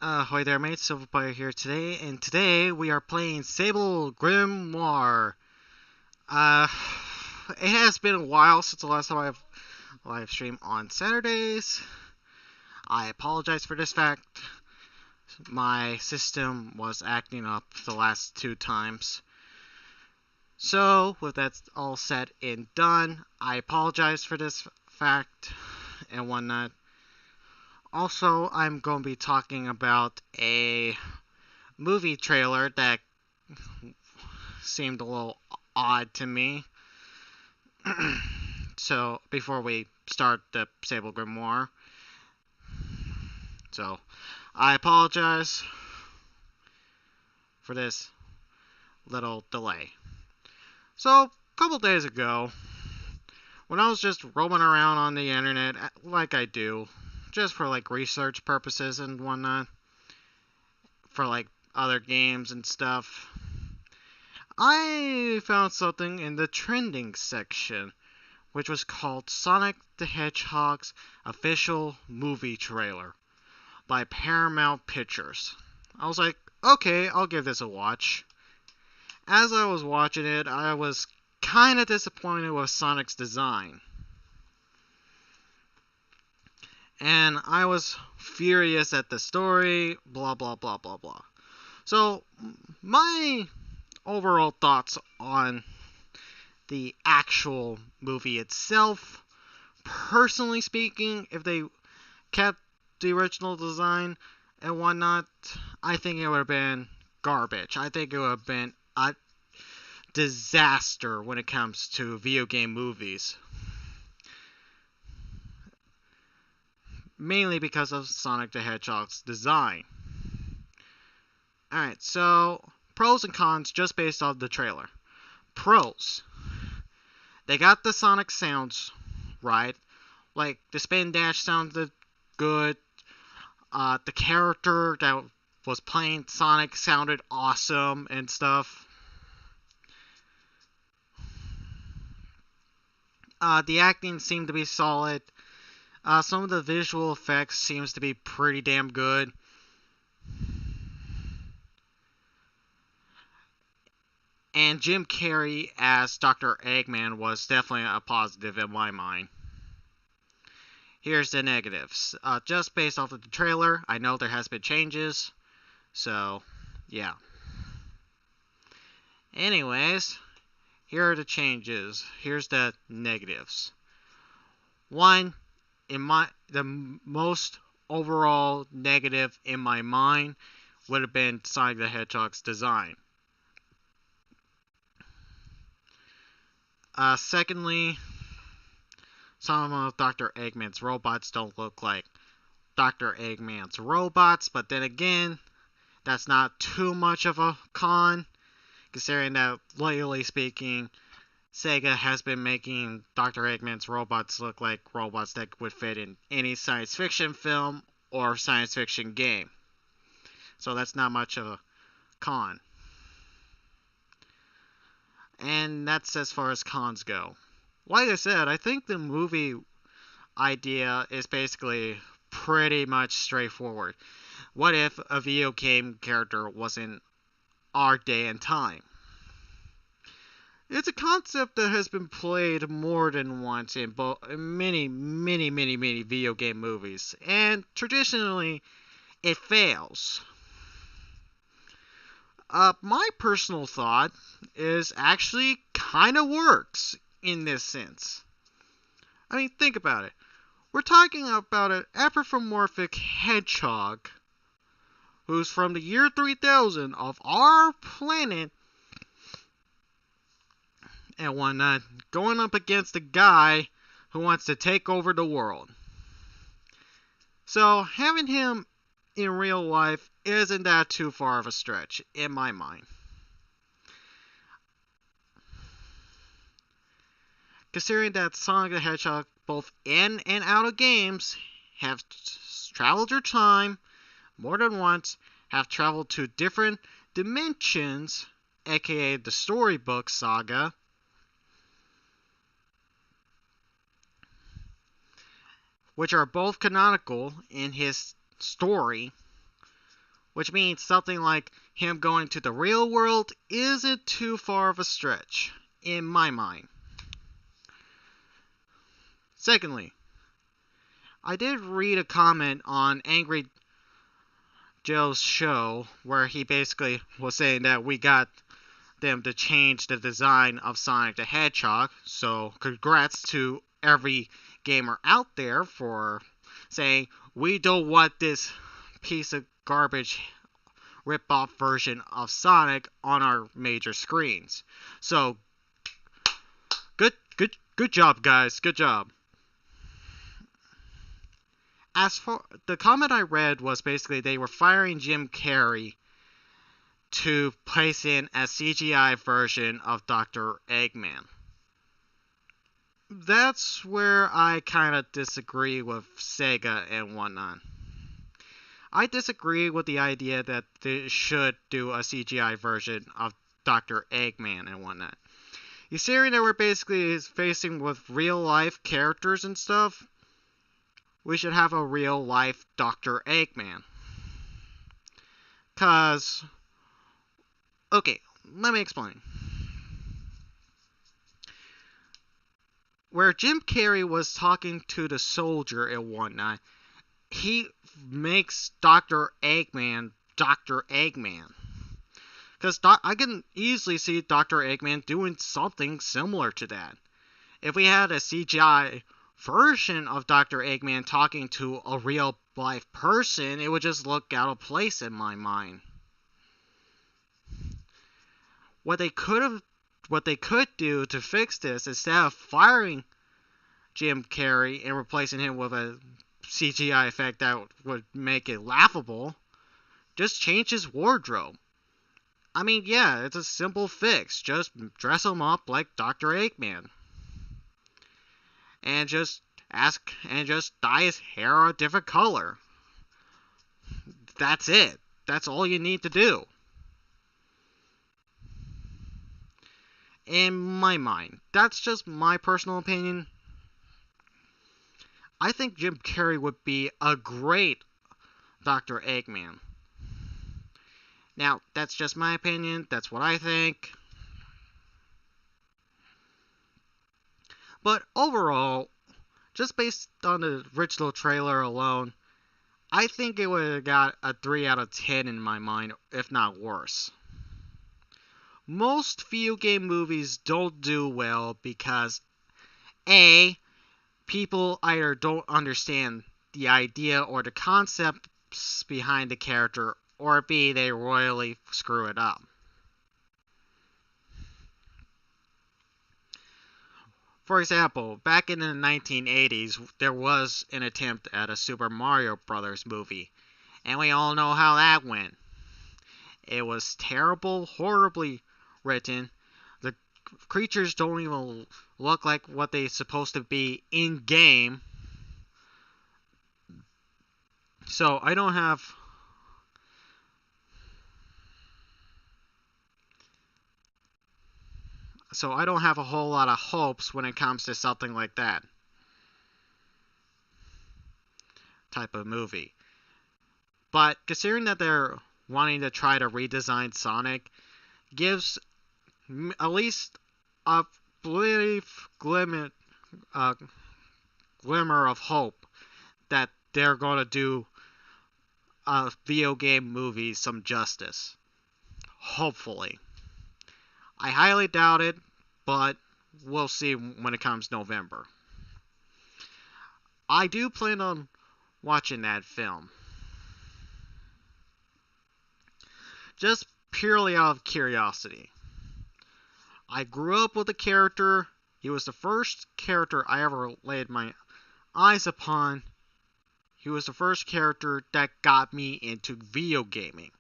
Ahoy there, mates. Silverfire here today, and today we are playing Sable Grimoire. Uh, it has been a while since the last time I've live streamed on Saturdays. I apologize for this fact. My system was acting up the last two times. So, with that all said and done, I apologize for this fact and whatnot. Also, I'm going to be talking about a movie trailer that seemed a little odd to me. So, before we start the Sable Grimoire, so I apologize for this little delay. So, a couple days ago, when I was just roaming around on the internet, like I do, just for like research purposes and whatnot, for like other games and stuff, I found something in the trending section, which was called Sonic the Hedgehog's official movie trailer by Paramount Pictures. I was like, okay, I'll give this a watch. As I was watching it, I was kind of disappointed with Sonic's design. And I was furious at the story, blah blah blah blah blah. So, my overall thoughts on the actual movie itself, personally speaking, if they kept the original design and whatnot, I think it would have been garbage. I think it would have been a disaster when it comes to video game movies. Mainly because of Sonic the Hedgehog's design. Alright, so pros and cons just based on the trailer. Pros. They got the Sonic sounds right. Like, the spin dash sounded good. The character that was playing Sonic sounded awesome and stuff. The acting seemed to be solid. Some of the visual effects seems to be pretty damn good. And Jim Carrey as Dr. Eggman was definitely a positive in my mind. Here's the negatives. Just based off of the trailer, I know there has been changes. So, yeah. Anyways, here are the changes. Here's the negatives. One, the most overall negative in my mind would have been Sonic the Hedgehog's design. Secondly, some of Dr. Eggman's robots don't look like Dr. Eggman's robots, but then again, that's not too much of a con, considering that, lately speaking, Sega has been making Dr. Eggman's robots look like robots that would fit in any science fiction film or science fiction game. So that's not much of a con. And that's as far as cons go. Like I said, I think the movie idea is basically pretty much straightforward. What if a video game character was in our day and time? It's a concept that has been played more than once in many video game movies, and traditionally, it fails. My personal thought is actually kind of works in this sense. I mean, think about it. We're talking about an anthropomorphic hedgehog who's from the year 3000 of our planet and whatnot, going up against a guy who wants to take over the world. So, having him in real life isn't that too far of a stretch, in my mind. Considering that Sonic the Hedgehog, both in and out of games, have traveled through time more than once, have traveled to different dimensions, aka the storybook saga, which are both canonical in his story. which means something like him going to the real world isn't too far of a stretch, in my mind. Secondly, I did read a comment on Angry Joe's show where he basically was saying that we got them to change the design of Sonic the Hedgehog, so congrats to every gamer out there for saying we don't want this piece of garbage rip-off version of Sonic on our major screens. So good job, guys. Good job. As for the comment I read was basically they were firing Jim Carrey to place in a CGI version of Dr. Eggman. That's where I kind of disagree with Sega and whatnot. I disagree with the idea that they should do a CGI version of Dr. Eggman and whatnot. Considering that we're basically facing with real life characters and stuff, we should have a real life Dr. Eggman. Cause, okay, let me explain. Where Jim Carrey was talking to the soldier and whatnot, he makes Dr. Eggman Dr. Eggman. Because I can easily see Dr. Eggman doing something similar to that. If we had a CGI version of Dr. Eggman talking to a real life person, it would just look out of place in my mind. What they could do to fix this, instead of firing Jim Carrey and replacing him with a CGI effect that would make it laughable, just change his wardrobe. I mean, yeah, it's a simple fix. Just dress him up like Dr. Eggman. And just dye his hair a different color. That's it. That's all you need to do. In my mind. That's just my personal opinion. I think Jim Carrey would be a great Dr. Eggman. Now, that's just my opinion. That's what I think. But overall, just based on the original trailer alone, I think it would have got a 3 out of 10 in my mind, if not worse. Most video game movies don't do well because A, people either don't understand the idea or the concepts behind the character, or B, they royally screw it up. For example, back in the 1980s, there was an attempt at a Super Mario Bros. Movie, and we all know how that went. It was terrible, horribly written. The creatures don't even look like what they're supposed to be in-game. So I don't have a whole lot of hopes when it comes to something like that type of movie. But considering that they're wanting to try to redesign Sonic, gives at least a brief glimmer of hope that they're going to do a video game movie some justice. Hopefully. I highly doubt it, but we'll see when it comes November. I do plan on watching that film. Just purely out of curiosity. I grew up with the character. He was the first character I ever laid my eyes upon. He was the first character that got me into video gaming.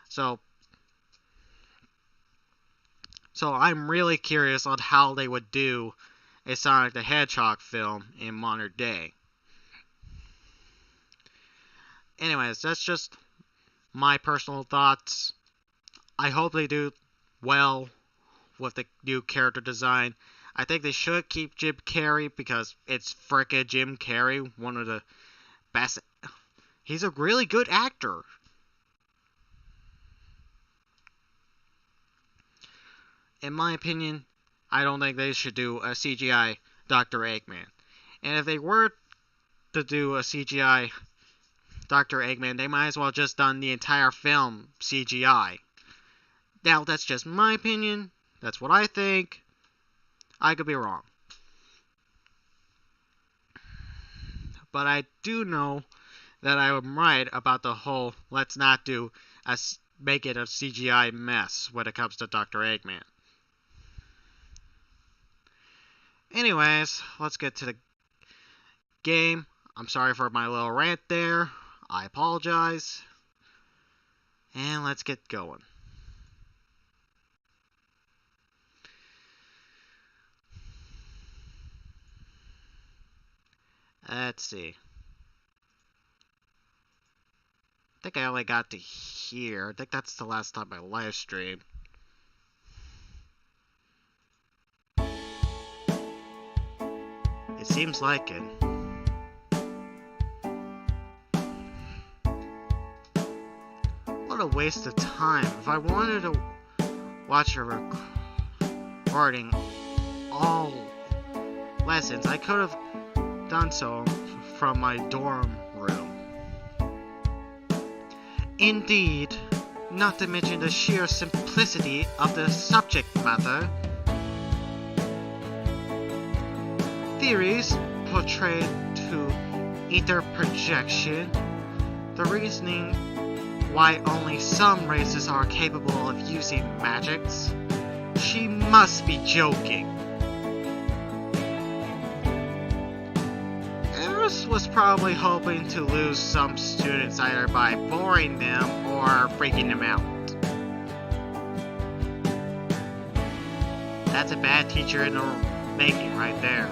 So I'm really curious on how they would do a Sonic the Hedgehog film in modern day. Anyways, that's just my personal thoughts. I hope they do well with the new character design. I think they should keep Jim Carrey because it's frickin' Jim Carrey, one of the best. He's a really good actor. In my opinion, I don't think they should do a CGI Dr. Eggman. And if they were to do a CGI Dr. Eggman, they might as well just done the entire film CGI. Now, that's just my opinion. That's what I think. I could be wrong. But I do know that I am right about the whole let's not make it a CGI mess when it comes to Dr. Eggman. Anyways, let's get to the game. I'm sorry for my little rant there. I apologize. And let's get going. Let's see. I think I only got to here. I think that's the last time I live streamed. It seems like it. What a waste of time. If I wanted to watch a recording all lessons, I could have done so from my dorm room. Indeed, not to mention the sheer simplicity of the subject matter. Theories portrayed to ether projection, the reasoning why only some races are capable of using magics. She must be joking. Eris was probably hoping to lose some students either by boring them or freaking them out. That's a bad teacher in the making right there.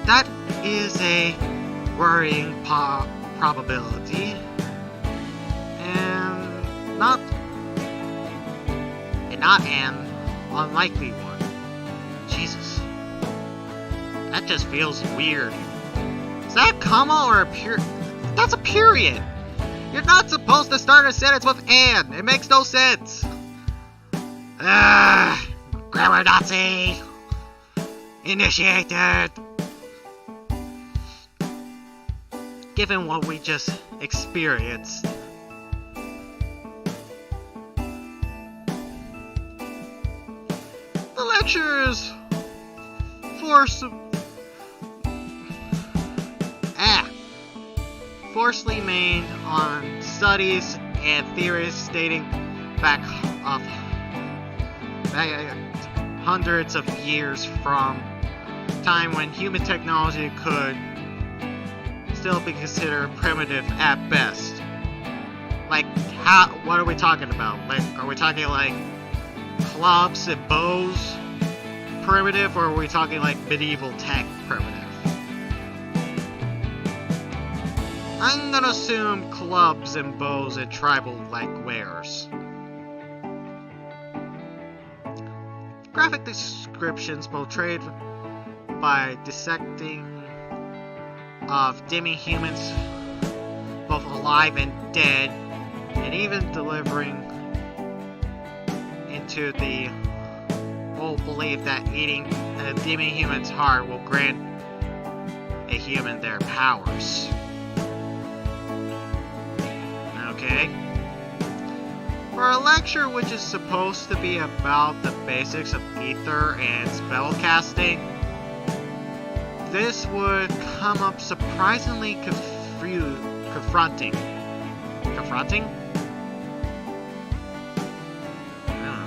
That is a worrying probability, and not an unlikely one. Jesus, that just feels weird. Is that a comma or a period? That's a period. You're not supposed to start a sentence with "and." It makes no sense. Grammar Nazi initiated. Given what we just experienced. The lectures forcefully made on studies and theories dating back hundreds of years from time when human technology could still be considered primitive at best. Like, what are we talking about? Like, are we talking like clubs and bows primitive, or are we talking like medieval tech primitive? I'm gonna assume clubs and bows and tribal-like wares. Graphic descriptions portrayed by dissecting of demi-humans, both alive and dead, and even delivering into the old belief that eating a demi-human's heart will grant a human their powers. Okay. For a lecture which is supposed to be about the basics of ether and spellcasting, this would come up surprisingly confronting. Confronting? I don't know.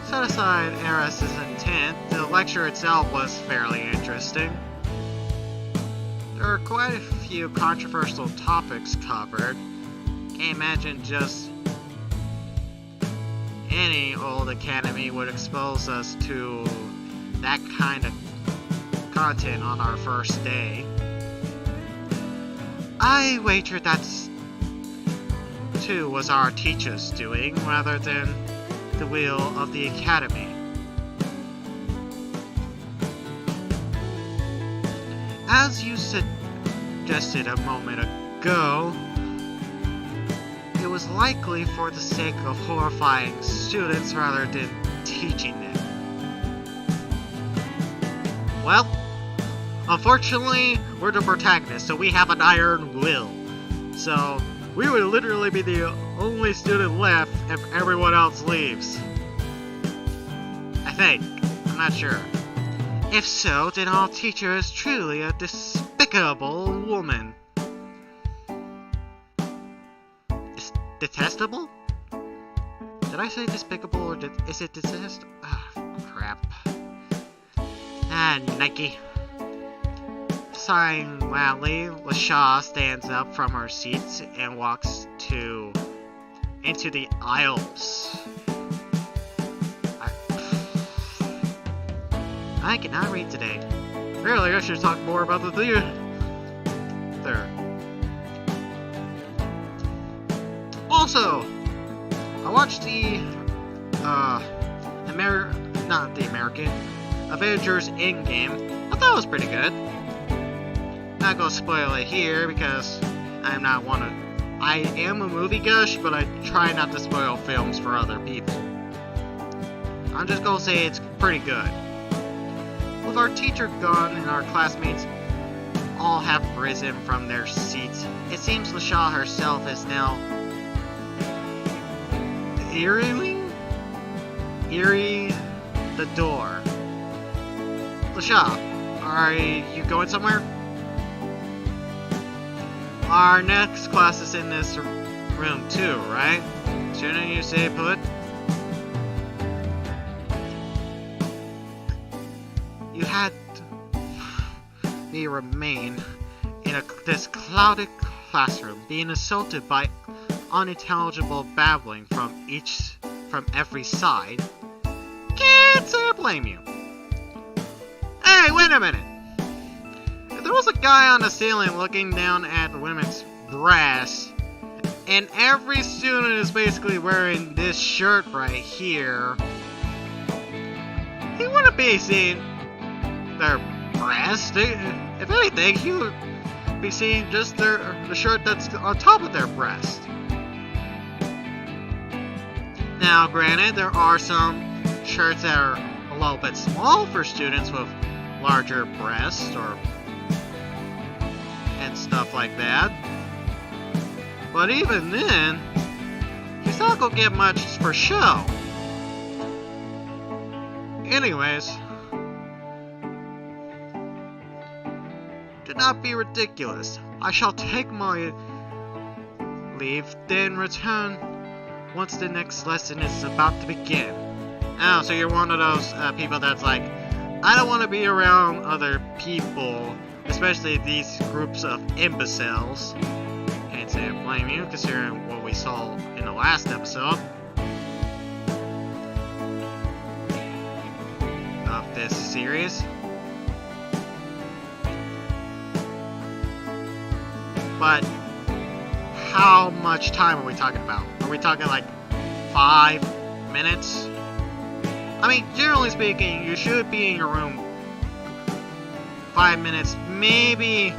Set aside Eris's intent, the lecture itself was fairly interesting. There are quite a few controversial topics covered. Can't imagine just any old academy would expose us to that kind of content on our first day. I wager that's too was our teachers doing rather than the will of the academy. As you suggested a moment ago, it was likely for the sake of horrifying students rather than teaching them. Well, unfortunately, we're the protagonists, so we have an iron will. So, we would literally be the only student left if everyone else leaves. I think. I'm not sure. If so, then our teacher is truly a despicable woman. Detestable? Did I say despicable or is it detestable? Ah, crap. Nike. Sighing loudly, LaShaw stands up from her seat and walks into the aisles. I cannot read today. Really, I should talk more about the theater. Also, I watched the American Avengers Endgame. I thought it was pretty good. Not gonna spoil it here because I am a movie gush, but I try not to spoil films for other people. I'm just gonna say it's pretty good. With our teacher gone and our classmates all have risen from their seats, it seems LaShaw herself is now eerie the door. LaShaw, are you going somewhere? Our next class is in this room too, right? Shouldn't you stay put? You had me remain in this clouded classroom, being assaulted by unintelligible babbling from every side. Can't say I blame you. Hey, wait a minute. If there was a guy on the ceiling looking down at the women's breasts, and every student is basically wearing this shirt right here, he wouldn't be seeing their breasts. If anything, he would be seeing just the shirt that's on top of their breast. Now, granted, there are some shirts that are a little bit small for students with larger breasts and stuff like that. But even then, he's not gonna get much for show. Anyways, do not be ridiculous. I shall take my leave, then return once the next lesson is about to begin. Oh, so you're one of those people that's like, I don't want to be around other people, especially these groups of imbeciles. Can't say I blame you, considering what we saw in the last episode of this series. But how much time are we talking about? Are we talking like 5 minutes? I mean, generally speaking, you should be in your room 5 minutes, maybe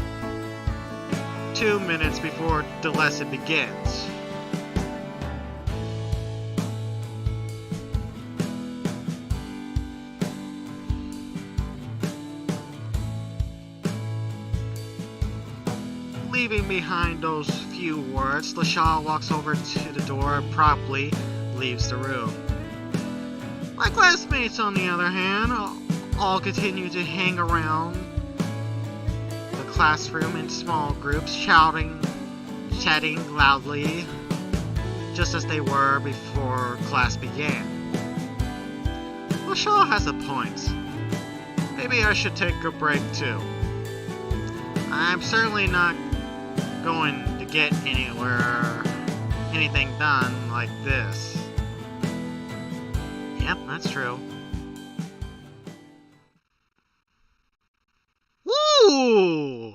2 minutes before the lesson begins. Leaving behind those few words, LaShaw walks over to the door and promptly leaves the room. My classmates, on the other hand, all continue to hang around the classroom in small groups, chatting loudly, just as they were before class began. LaShaw has a point. Maybe I should take a break too. I'm certainly not going to get anything done like this. Yep, that's true. Woo!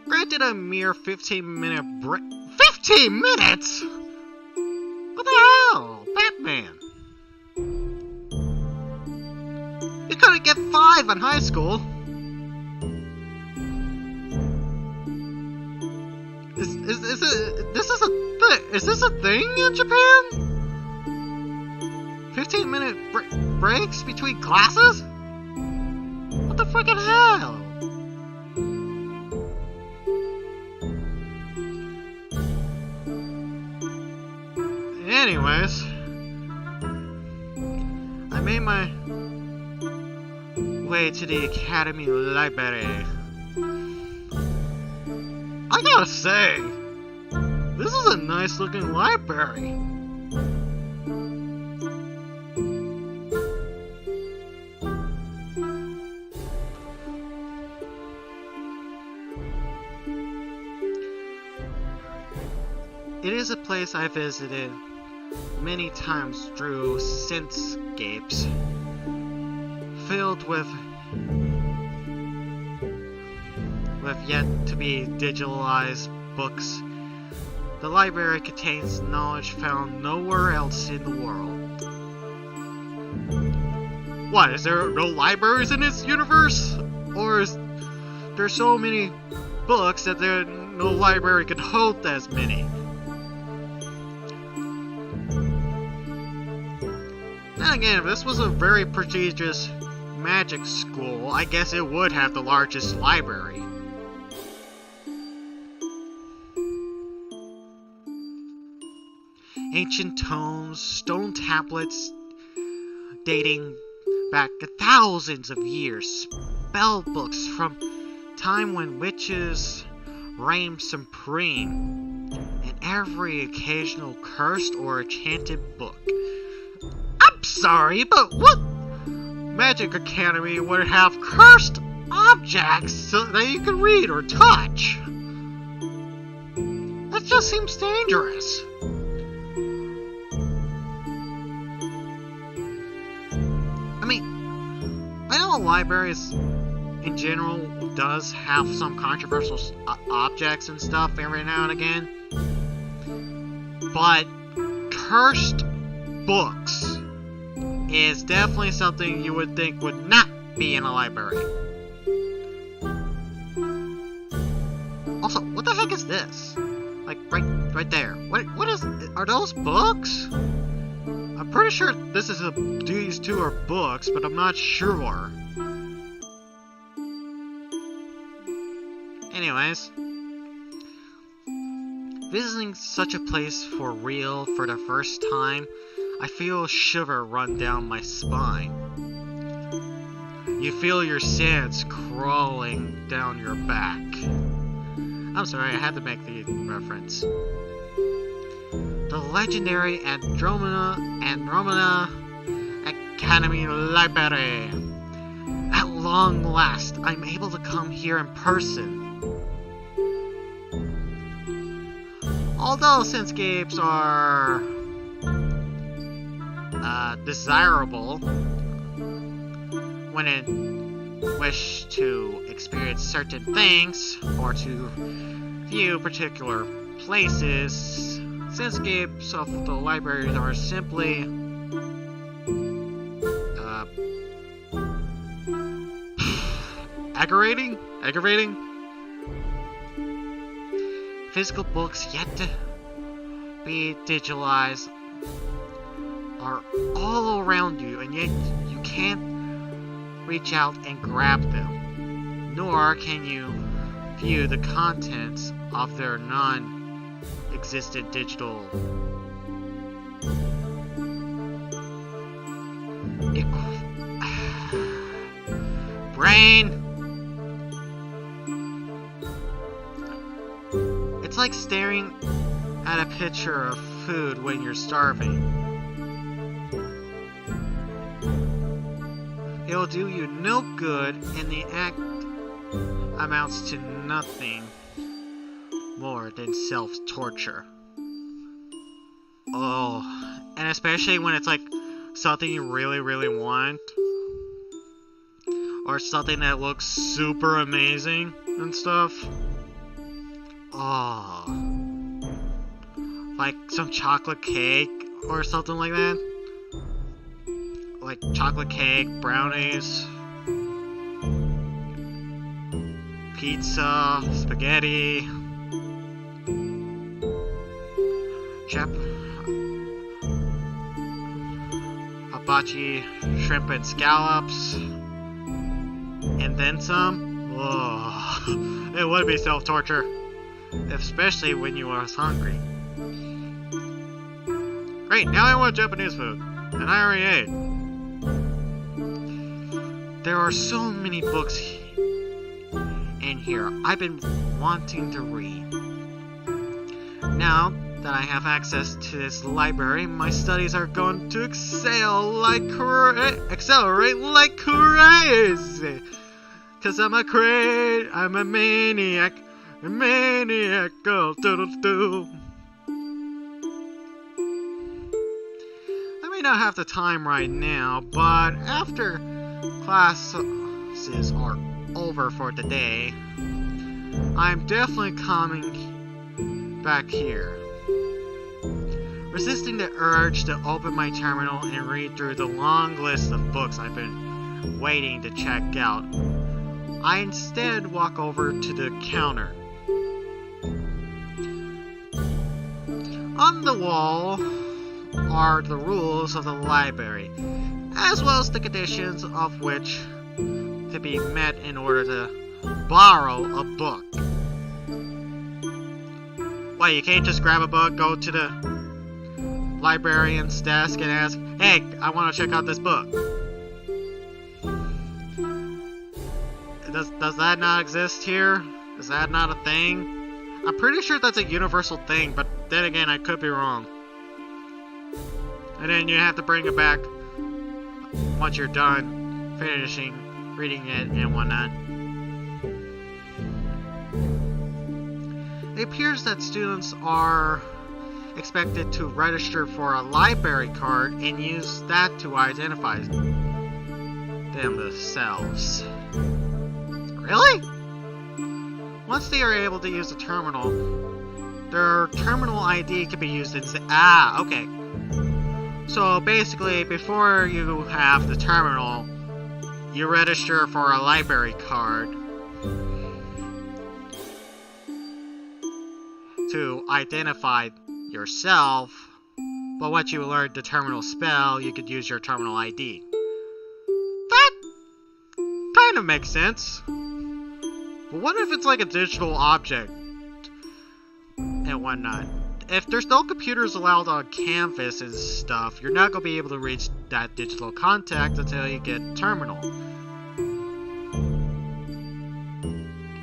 Granted a mere 15-minute break. 15 minutes?! What the hell? Batman! You couldn't get get 5 in high school. Is this a thing in Japan? 15-minute breaks between classes? What the freaking hell? Anyways, I made my way to the Academy Library. I gotta say, this is a nice looking library. It is a place I visited many times through scentscapes filled with yet to be digitalized books. The library contains knowledge found nowhere else in the world. What, is there no libraries in this universe? Or is there so many books that no library could hold as many? Then again, if this was a very prestigious magic school, I guess it would have the largest library. Ancient tomes, stone tablets dating back thousands of years, spell books from time when witches reigned supreme, and every occasional cursed or enchanted book. I'm sorry, but what Magic Academy would have cursed objects so that you can read or touch? That just seems dangerous. I mean, I know libraries in general does have some controversial objects and stuff every now and again, but cursed books is definitely something you would think would not be in a library. Also, what the heck is this? Like, right there. What is... Are those books? I'm pretty sure these two are books, but I'm not sure. Anyways, visiting such a place for real for the first time, I feel a shiver run down my spine. You feel your sands crawling down your back. I'm sorry, I had to make the reference. The legendary Andromeda Academy Library. At long last, I'm able to come here in person. Although scentscapes are desirable when it wish to experience certain things or to view particular places, scentscapes of the libraries are simply aggravating. Physical books yet to be digitalized are all around you, and yet you can't reach out and grab them, nor can you view the contents of their non-existent digital brain. It's like staring at a picture of food when you're starving. It'll do you no good, and the act amounts to nothing more than self-torture. Oh, and especially when it's like something you really, really want, or something that looks super amazing and stuff. Oh, like some chocolate cake or something like that. Like chocolate cake, brownies, pizza, spaghetti, hibachi, shrimp and scallops, and then some. Oh, it would be self-torture, especially when you are hungry. Great, now I want Japanese food, and I already ate. There are so many books in here I've been wanting to read. Now that I have access to this library, my studies are going to accelerate like crazy. Cause I'm a maniac, go. I may not have the time right now, but after classes are over for the day, I'm definitely coming back here. Resisting the urge to open my terminal and read through the long list of books I've been waiting to check out, I instead walk over to the counter. On the wall are the rules of the library, as well as the conditions of which to be met in order to borrow a book. Why, you can't just grab a book, go to the librarian's desk and ask, "Hey, I want to check out this book." Does that not exist here? Is that not a thing? I'm pretty sure that's a universal thing, but then again, I could be wrong. And then you have to bring it back once you're done finishing reading it and whatnot. It appears that students are expected to register for a library card and use that to identify themselves. Really? Once they are able to use the terminal, their terminal ID can be used instead. Ah, okay. So basically, before you have the terminal, you register for a library card to identify yourself, but once you learn the terminal spell, you could use your terminal ID. That kind of makes sense. But what if it's like a digital object and whatnot? If there's no computers allowed on campus and stuff, you're not going to be able to reach that digital contact until you get terminal.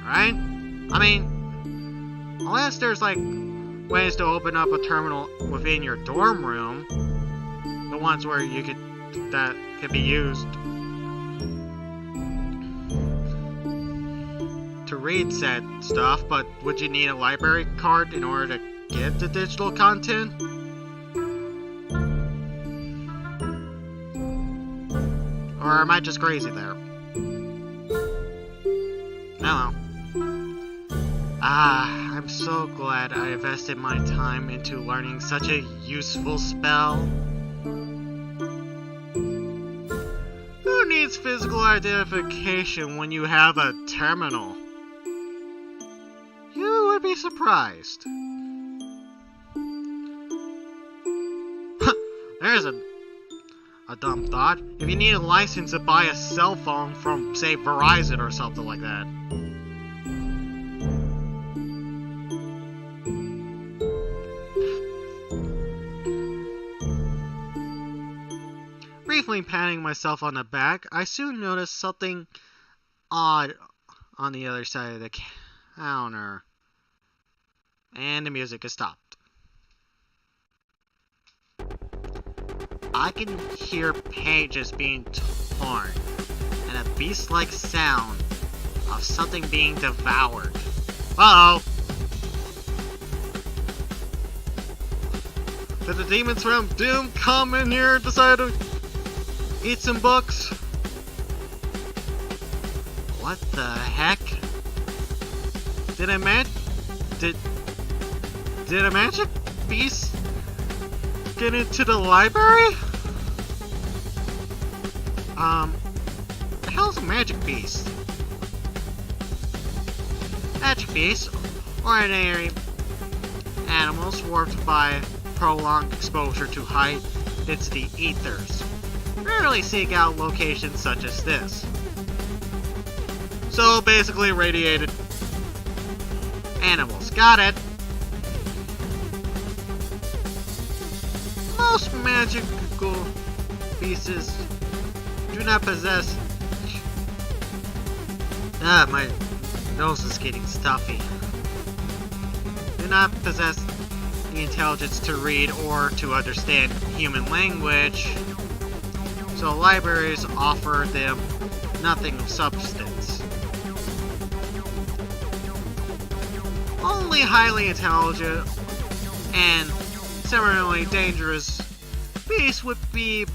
Right? I mean, unless there's like ways to open up a terminal within your dorm room, the ones where you could that could be used to read said stuff, but would you need a library card in order to get the digital content? Or am I just crazy there? I don't know. I'm so glad I invested my time into learning such a useful spell. Who needs physical identification when you have a terminal? You would be surprised. There's a dumb thought. If you need a license to buy a cell phone from, say, Verizon or something like that. Briefly patting myself on the back, I soon noticed something odd on the other side of the counter. And the music has stopped. I can hear pages being torn, and a beast-like sound of something being devoured. Uh-oh! Did the demons from Doom come in here and decide to eat some books? What the heck? Did a magic beast get into the library? The hell's a magic beast? Magic beasts, ordinary animals warped by prolonged exposure to high-density ethers, rarely seek out locations such as this. So basically radiated animals. Got it. Most magical beasts do not possess... my nose is getting stuffy. Do not possess the intelligence to read or to understand human language, so libraries offer them nothing of substance. Only highly intelligent and similarly dangerous beasts would be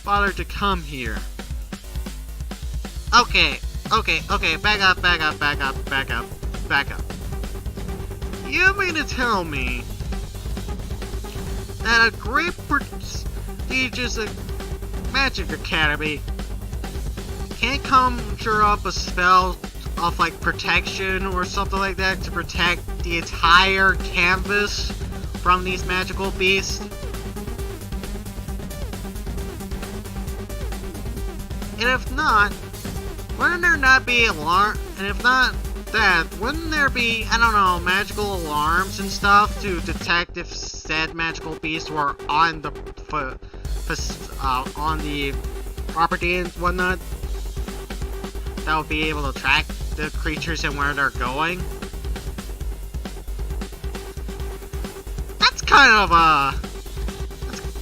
bothered to come here. Okay, back up. You mean to tell me that a great prestigious magic academy can't conjure up a spell of like protection or something like that to protect the entire canvas from these magical beasts? And if not, wouldn't there not be alarm? And if not that, wouldn't there be, I don't know, magical alarms and stuff to detect if said magical beasts were on the property and whatnot? That would be able to track the creatures and where they're going. That's kind of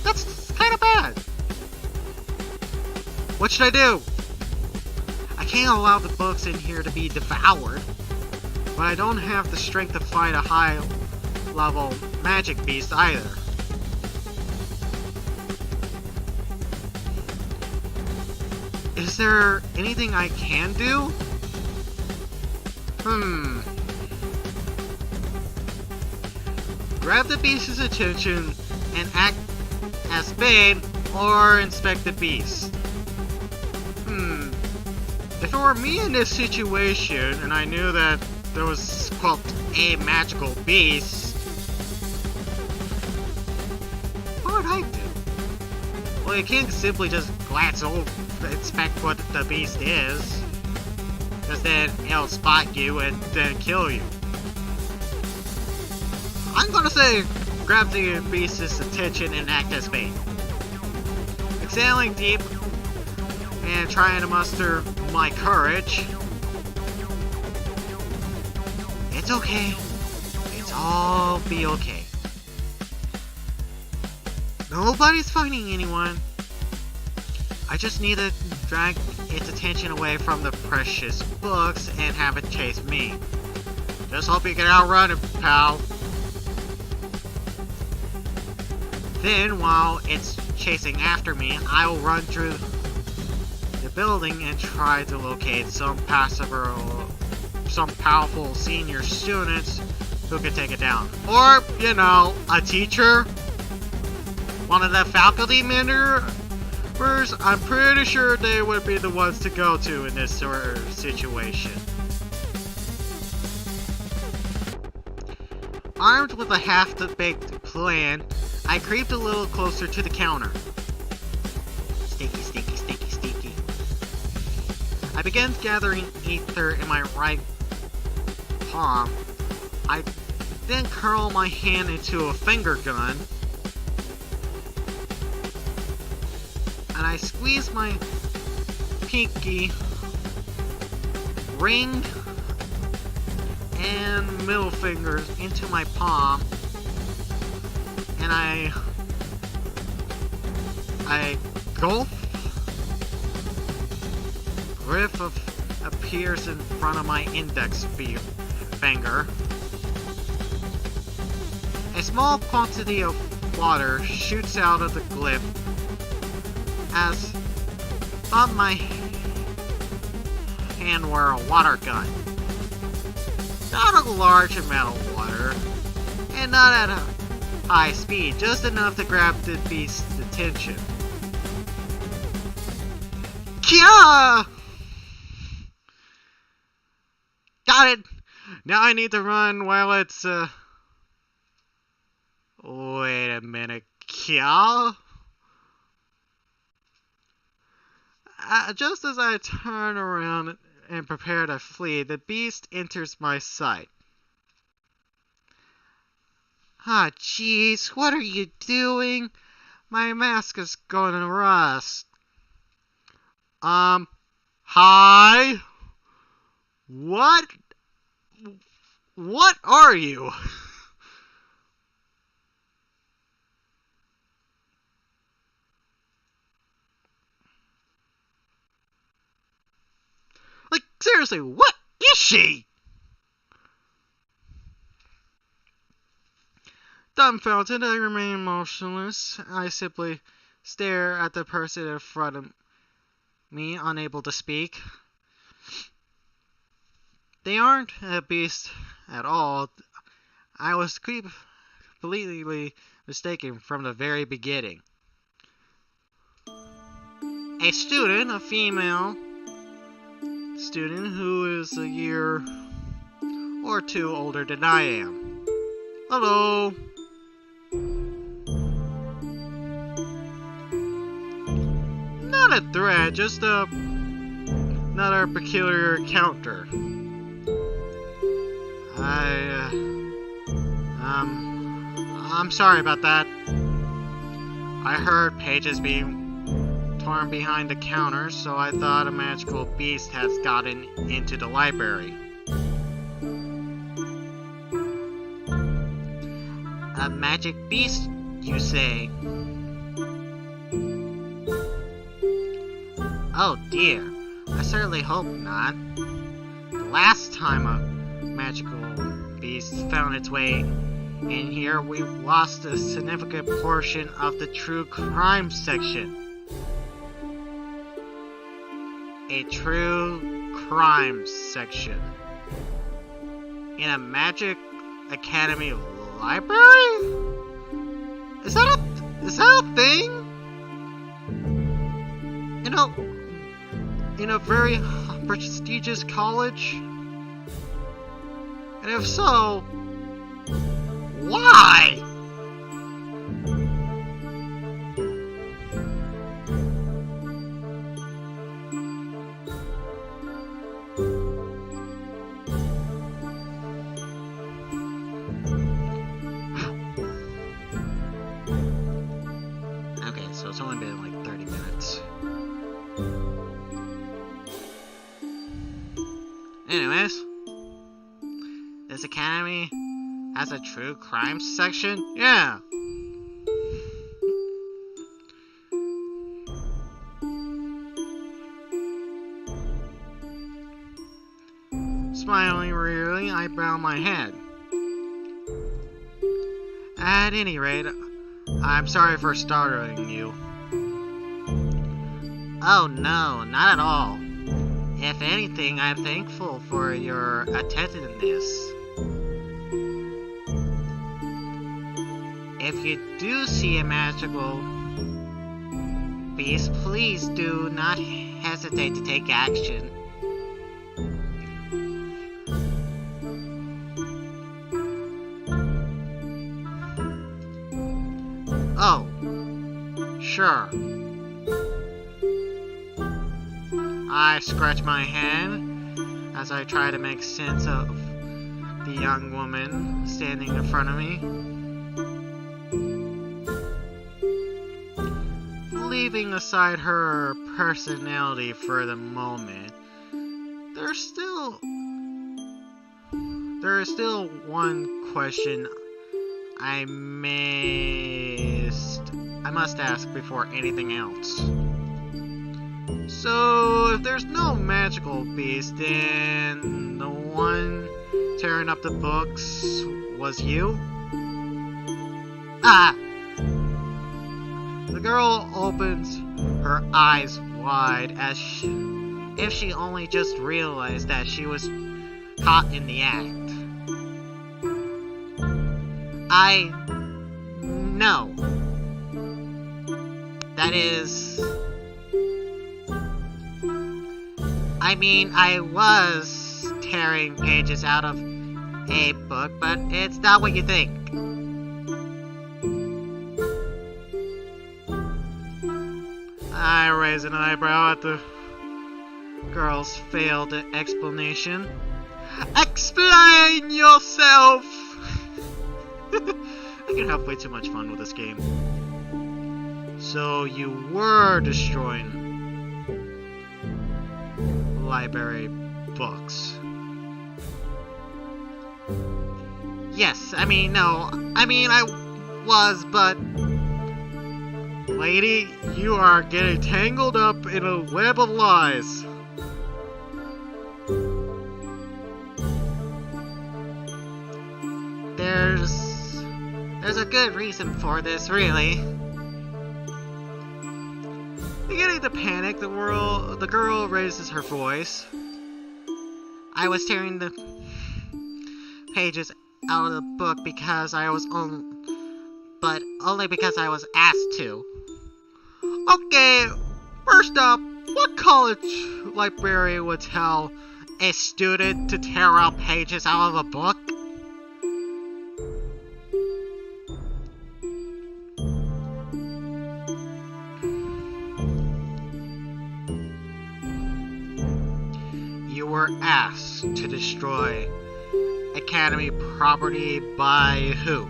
that's kind of bad. What should I do? I can't allow the books in here to be devoured, but I don't have the strength to fight a high-level magic beast either. Is there anything I can do? Grab the beast's attention and act as bait or inspect the beast. If it were me in this situation and I knew that there was, quote, a magical beast, what would I do? Well, you can't simply just glance over, inspect what the beast is, because then it'll spot you and then kill you. I'm gonna say grab the beast's attention and act as bait. Exhaling deep and trying to muster my courage. It's okay. It's all be okay. Nobody's fighting anyone. I just need to drag its attention away from the precious books and have it chase me. Just hope you can outrun it, pal. Then, while it's chasing after me, I will run through the building and try to locate some powerful senior students who can take it down. Or, you know, a teacher? One of the faculty members? I'm pretty sure they would be the ones to go to in this sort of situation. Armed with a half-baked plan, I creeped a little closer to the counter. Sticky. I began gathering ether in my right palm. I then curled my hand into a finger gun, and I squeezed my pinky, ring, and middle fingers into my palm, and I gulp. Griff appears in front of my index finger. A small quantity of water shoots out of the glyph as thought my hand were a water gun. Not a large amount of water, and not at a high speed, just enough to grab the beast's attention. Kia! Got it! Now I need to run while it's, Wait a minute, Kya? Just as I turn around and prepare to flee, the beast enters my sight. Ah, jeez, what are you doing? My mask is going to rust. Hi? What? What are you? Like, seriously, what is she? Dumbfounded, I remain motionless. I simply stare at the person in front of me, unable to speak. They aren't a beast at all. I was completely mistaken from the very beginning. A student, a female student who is a year or two older than I am. Hello. Not a threat, just another peculiar encounter. I'm sorry about that. I heard pages being torn behind the counter, so I thought a magical beast has gotten into the library. A magic beast, you say? Oh dear, I certainly hope not. The last time a magical beast found its way in here, we lost a significant portion of the true crime section. A true crime section. In a Magic Academy library? Is that a thing? In a very prestigious college? And if so, why? Okay, so it's only been like 30 minutes. Anyways, this academy has a true crime section? Yeah. Smiling wearily, I bow my head. At any rate, I'm sorry for startling you. Oh no, not at all. If anything, I'm thankful for your attentiveness. If you do see a magical beast, please do not hesitate to take action. Oh, sure. I scratch my head as I try to make sense of the young woman standing in front of me. Leaving aside her personality for the moment, there is still one question I must ask before anything else. So, if there's no magical beast, then the one tearing up the books was you? Ah! The girl opens her eyes wide as if she only just realized that she was caught in the act. No. That is... I was tearing pages out of a book, but it's not what you think. I raise an eyebrow at the girl's failed explanation. Explain yourself! I can have way too much fun with this game. So you were destroying library books. Yes, I was, but... Lady, you are getting tangled up in a web of lies. There's a good reason for this, really. Beginning to panic, the girl raises her voice. I was tearing the pages out of the book because but only because I was asked to. Okay, first up, what college library would tell a student to tear out pages out of a book? You were asked to destroy Academy property by who?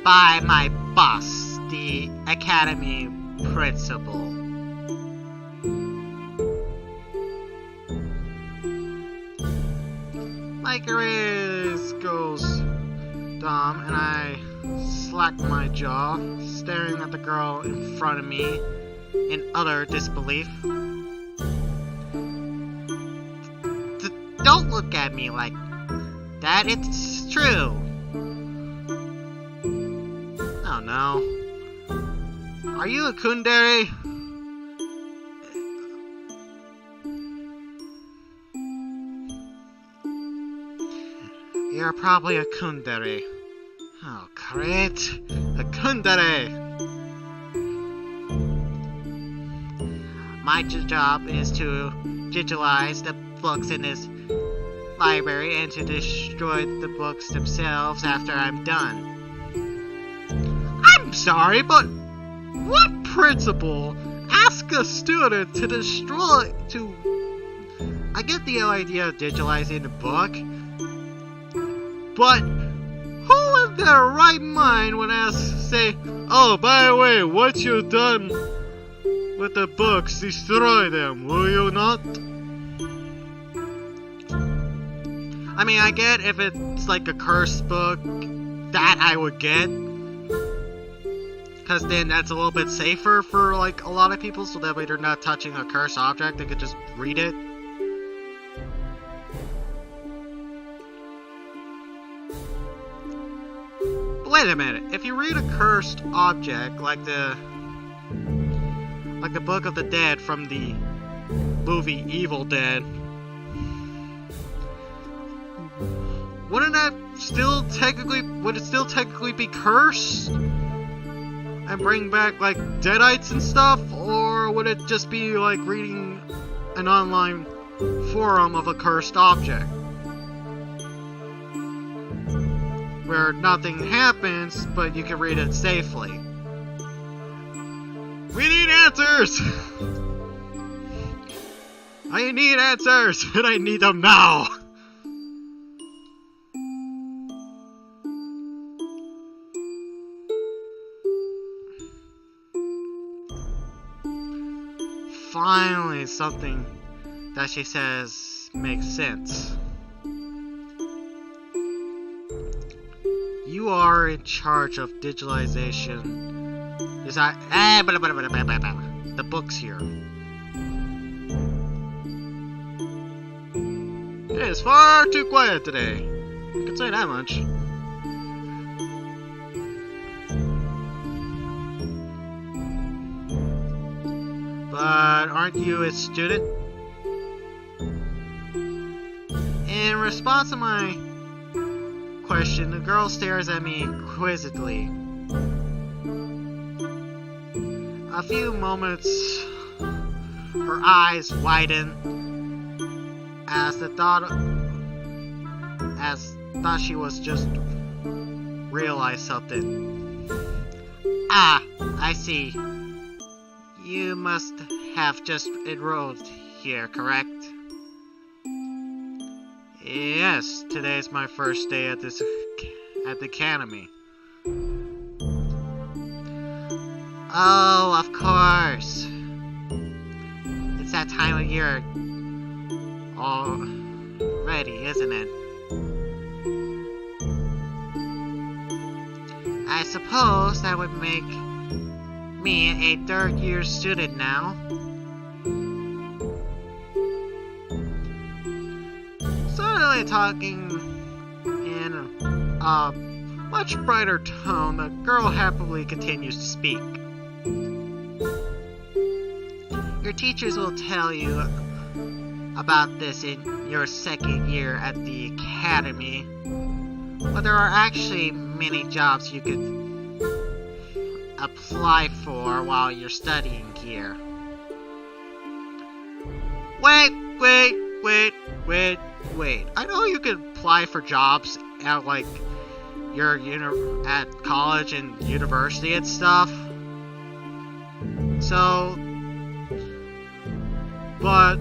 By my boss, the Academy principal. My gaze goes dumb, and I slack my jaw, staring at the girl in front of me in utter disbelief. Don't look at me like that, it's true. Oh no. Are you a kundere? You're probably a kundere. Oh, great. A kundere! My job is to digitalize the books in this library and to destroy the books themselves after I'm done. I'm sorry, but what principal asks a student to destroy I get the idea of digitalizing the book, but who in their right mind would say, oh, by the way, once you're done with the books, destroy them, will you not? I mean, I get if it's like a cursed book, that I would get. Because then that's a little bit safer for like a lot of people, so that way they're not touching a cursed object, they could just read it. But wait a minute, if you read a cursed object, like the Book of the Dead from the movie Evil Dead, would it still technically be cursed? And bring back, like, deadites and stuff? Or would it just be like reading an online forum of a cursed object? Where nothing happens, but you can read it safely. We need answers! I need answers, and I need them now! Finally, something that she says makes sense. You are in charge of digitalization. The books here. It is far too quiet today. I can say that much. But aren't you a student? In response to my question, the girl stares at me quizzically. A few moments, her eyes widen as the thought as thought she was just realized something. Ah, I see. You must have just enrolled here, correct? Yes, today's my first day at the academy. Oh, of course. It's that time of year already, isn't it? I suppose that would make me a third-year student now. Suddenly talking in a much brighter tone, the girl happily continues to speak. Your teachers will tell you about this in your second year at the academy, but there are actually many jobs you could apply for while you're studying here. Wait. I know you can apply for jobs at at college and university and stuff. So, but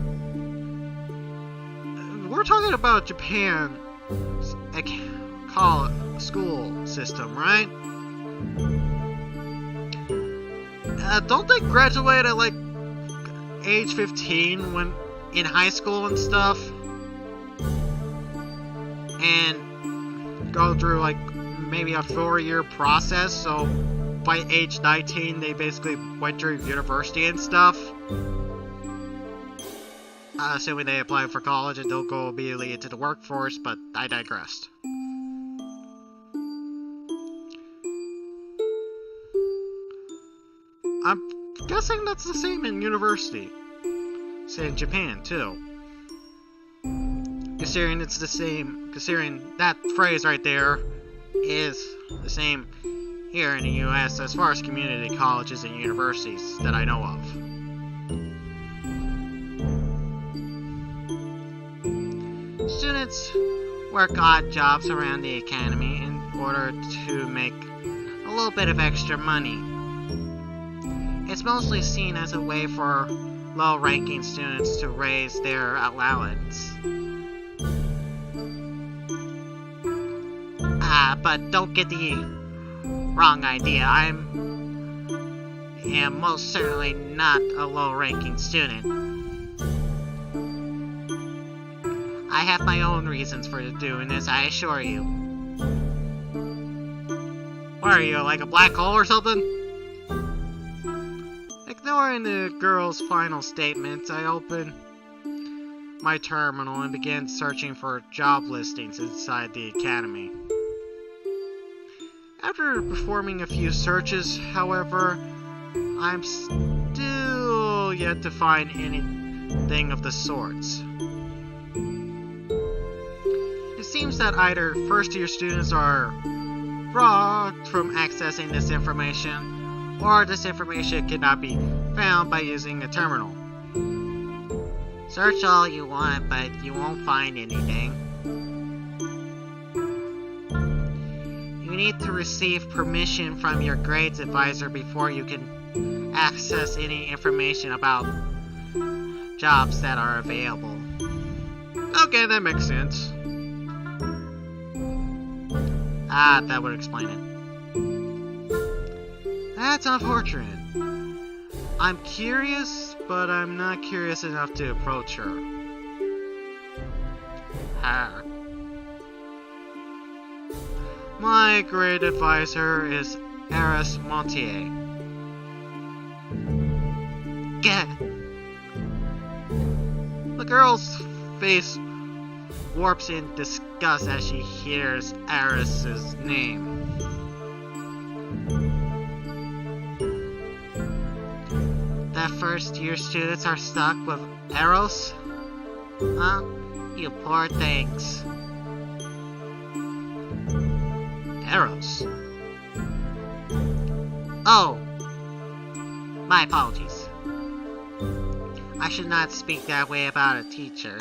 we're talking about Japan's school system, right? Don't they graduate at age 15 when in high school and stuff? And go through maybe a 4-year process, so by age 19 they basically went through university and stuff. Assuming they apply for college and don't go immediately into the workforce, but I digressed. I'm guessing that's the same in university. Say in Japan too. Considering that phrase right there is the same here in the US as far as community colleges and universities that I know of. Students work odd jobs around the academy in order to make a little bit of extra money. It's mostly seen as a way for low-ranking students to raise their allowance. But don't get the wrong idea. I am most certainly not a low-ranking student. I have my own reasons for doing this, I assure you. What are you, like a black hole or something? Ignoring the girl's final statements, I opened my terminal and began searching for job listings inside the academy. After performing a few searches, however, I'm still yet to find anything of the sorts. It seems that either first-year students are blocked from accessing this information, or this information cannot be found by using a terminal. Search all you want, but you won't find anything. You need to receive permission from your grades advisor before you can access any information about jobs that are available. Okay, that makes sense. That would explain it. That's unfortunate. I'm curious, but I'm not curious enough to approach her. My grade advisor is Eris Montier. Gah! The girl's face warps in disgust as she hears Eris's name. That first-year students are stuck with Eros? Huh? You poor things. Eros? Oh! My apologies. I should not speak that way about a teacher.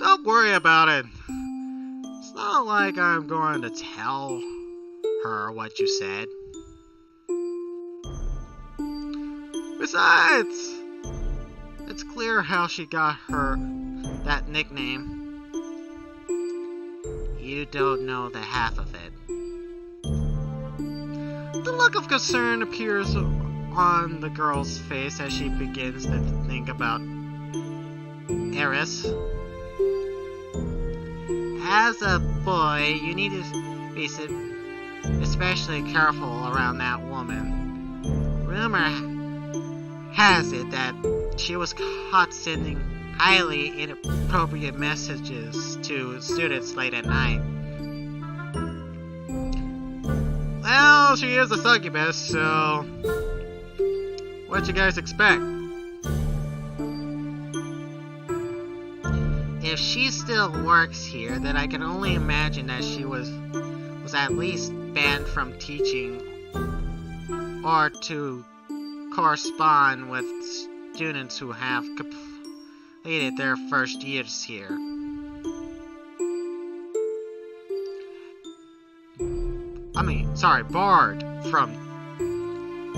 Don't worry about it. It's not like I'm going to tell her what you said. Besides, it's clear how she got that nickname. You don't know the half of it. The look of concern appears on the girl's face as she begins to think about Eris. As a boy, you need to be especially careful around that woman. Rumor has it that she was caught sending highly inappropriate messages to students late at night. Well, she is a succubus, so what you guys expect? If she still works here, then I can only imagine that she was at least banned from teaching or to correspond with students who have completed their first years here. Barred from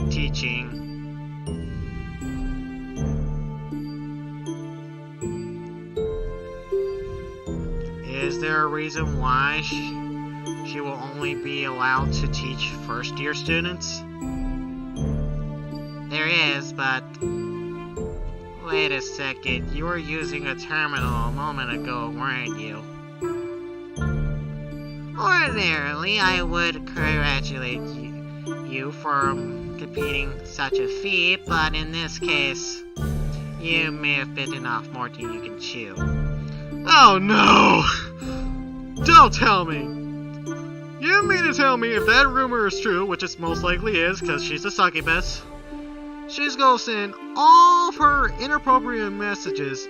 teaching. Is there a reason why she will only be allowed to teach first-year students? There is, but wait a second. You were using a terminal a moment ago, weren't you? Ordinarily, I would congratulate you for completing such a feat, but in this case, you may have bitten off more than you can chew. Oh no! Don't tell me! You mean to tell me if that rumor is true, which it most likely is because she's a succubus, she's gonna send all of her inappropriate messages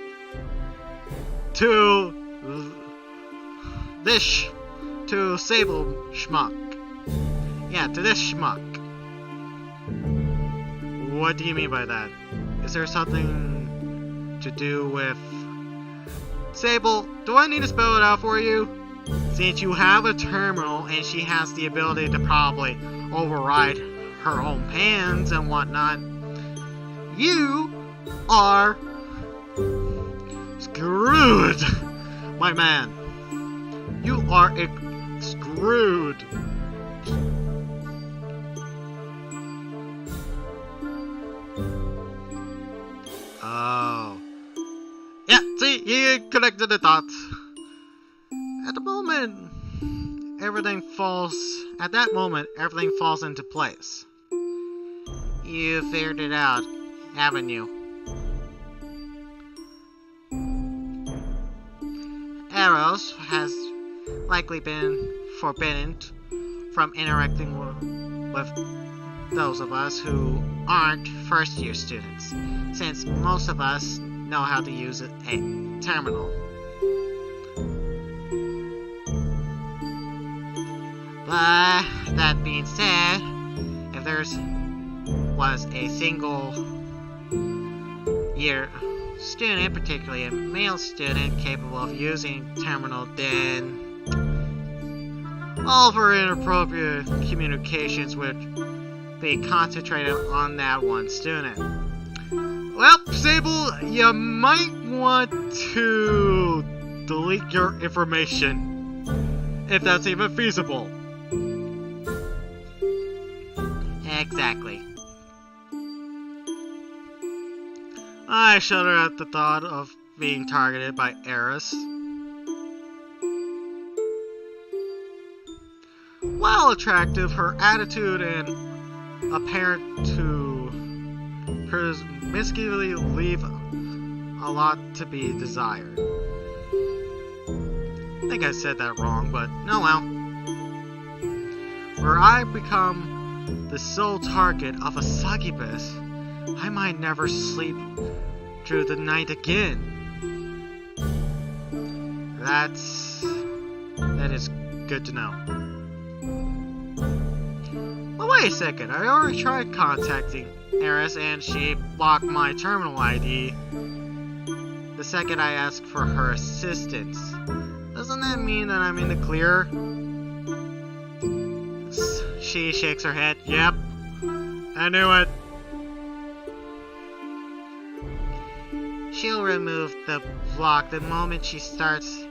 to Sable schmuck. Yeah, to this schmuck. What do you mean by that? Is there something to do with... Sable, do I need to spell it out for you? Since you have a terminal and she has the ability to probably override her own plans and whatnot, you are screwed, my man. You are screwed. Oh. Yeah, see, you connected the dots. At that moment, everything falls into place. You figured it out, haven't you? Eros has likely been forbidden from interacting with those of us who aren't first-year students, since most of us know how to use a terminal. But that being said, if there was a single-year student, particularly a male student, capable of using terminal, then all of her inappropriate communications would be concentrated on that one student. Well, Sable, you might want to delete your information, if that's even feasible. Exactly. I shudder at the thought of being targeted by Eris. While attractive, her attitude and apparent to promiscuously leave a lot to be desired. I think I said that wrong, but no well. Where I become the sole target of a succubus, I might never sleep through the night again. That is good to know. But wait a second, I already tried contacting Eris and she blocked my terminal ID. The second I ask for her assistance. Doesn't that mean that I'm in the clear? She shakes her head. Yep. I knew it. She'll remove the block the moment she starts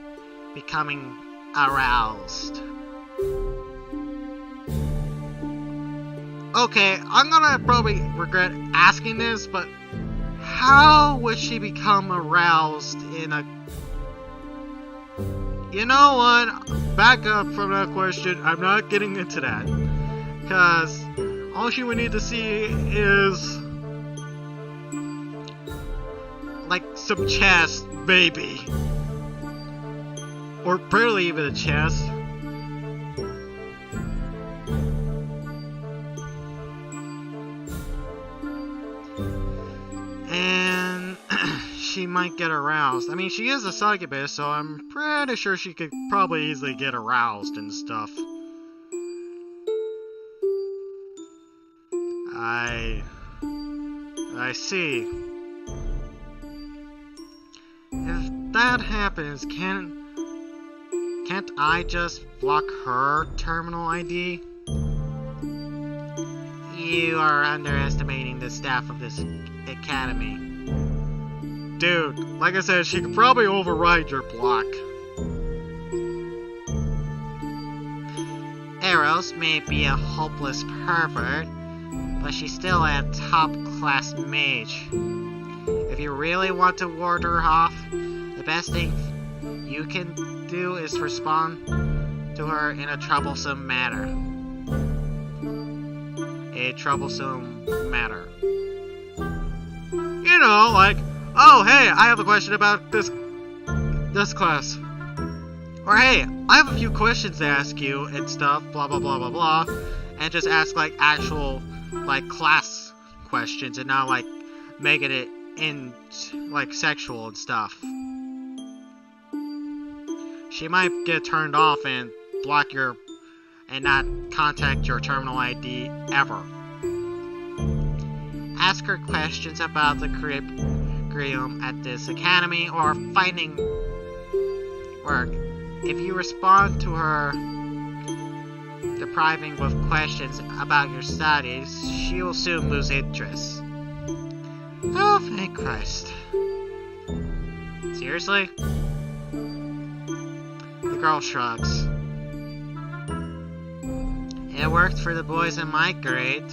becoming aroused. Okay, I'm gonna probably regret asking this, but how would she become aroused in a... You know what? Back up from that question. I'm not getting into that. Because all she would need to see is... like some chest, maybe. Or barely even a chest. And she might get aroused. I mean, she is a succubus, so I'm pretty sure she could probably easily get aroused and stuff. I see. If that happens, can't I just block her terminal ID? You are underestimating the staff of this academy. Dude, like I said, she could probably override your block. Eros may be a hopeless pervert, but she's still a top-class mage. If you really want to ward her off, the best thing you can do is respond to her in a troublesome manner. A troublesome matter. You know, like, oh hey, I have a question about this class. Or hey, I have a few questions to ask you and stuff, blah blah blah blah blah. And just ask like actual like class questions and not like making it in like sexual and stuff. She might get turned off and block your and not contact your terminal ID ever. Ask her questions about the curriculum at this academy or finding work. If you respond to her depriving with questions about your studies, she will soon lose interest. Oh, thank Christ. Seriously? The girl shrugs. It worked for the boys in my grade.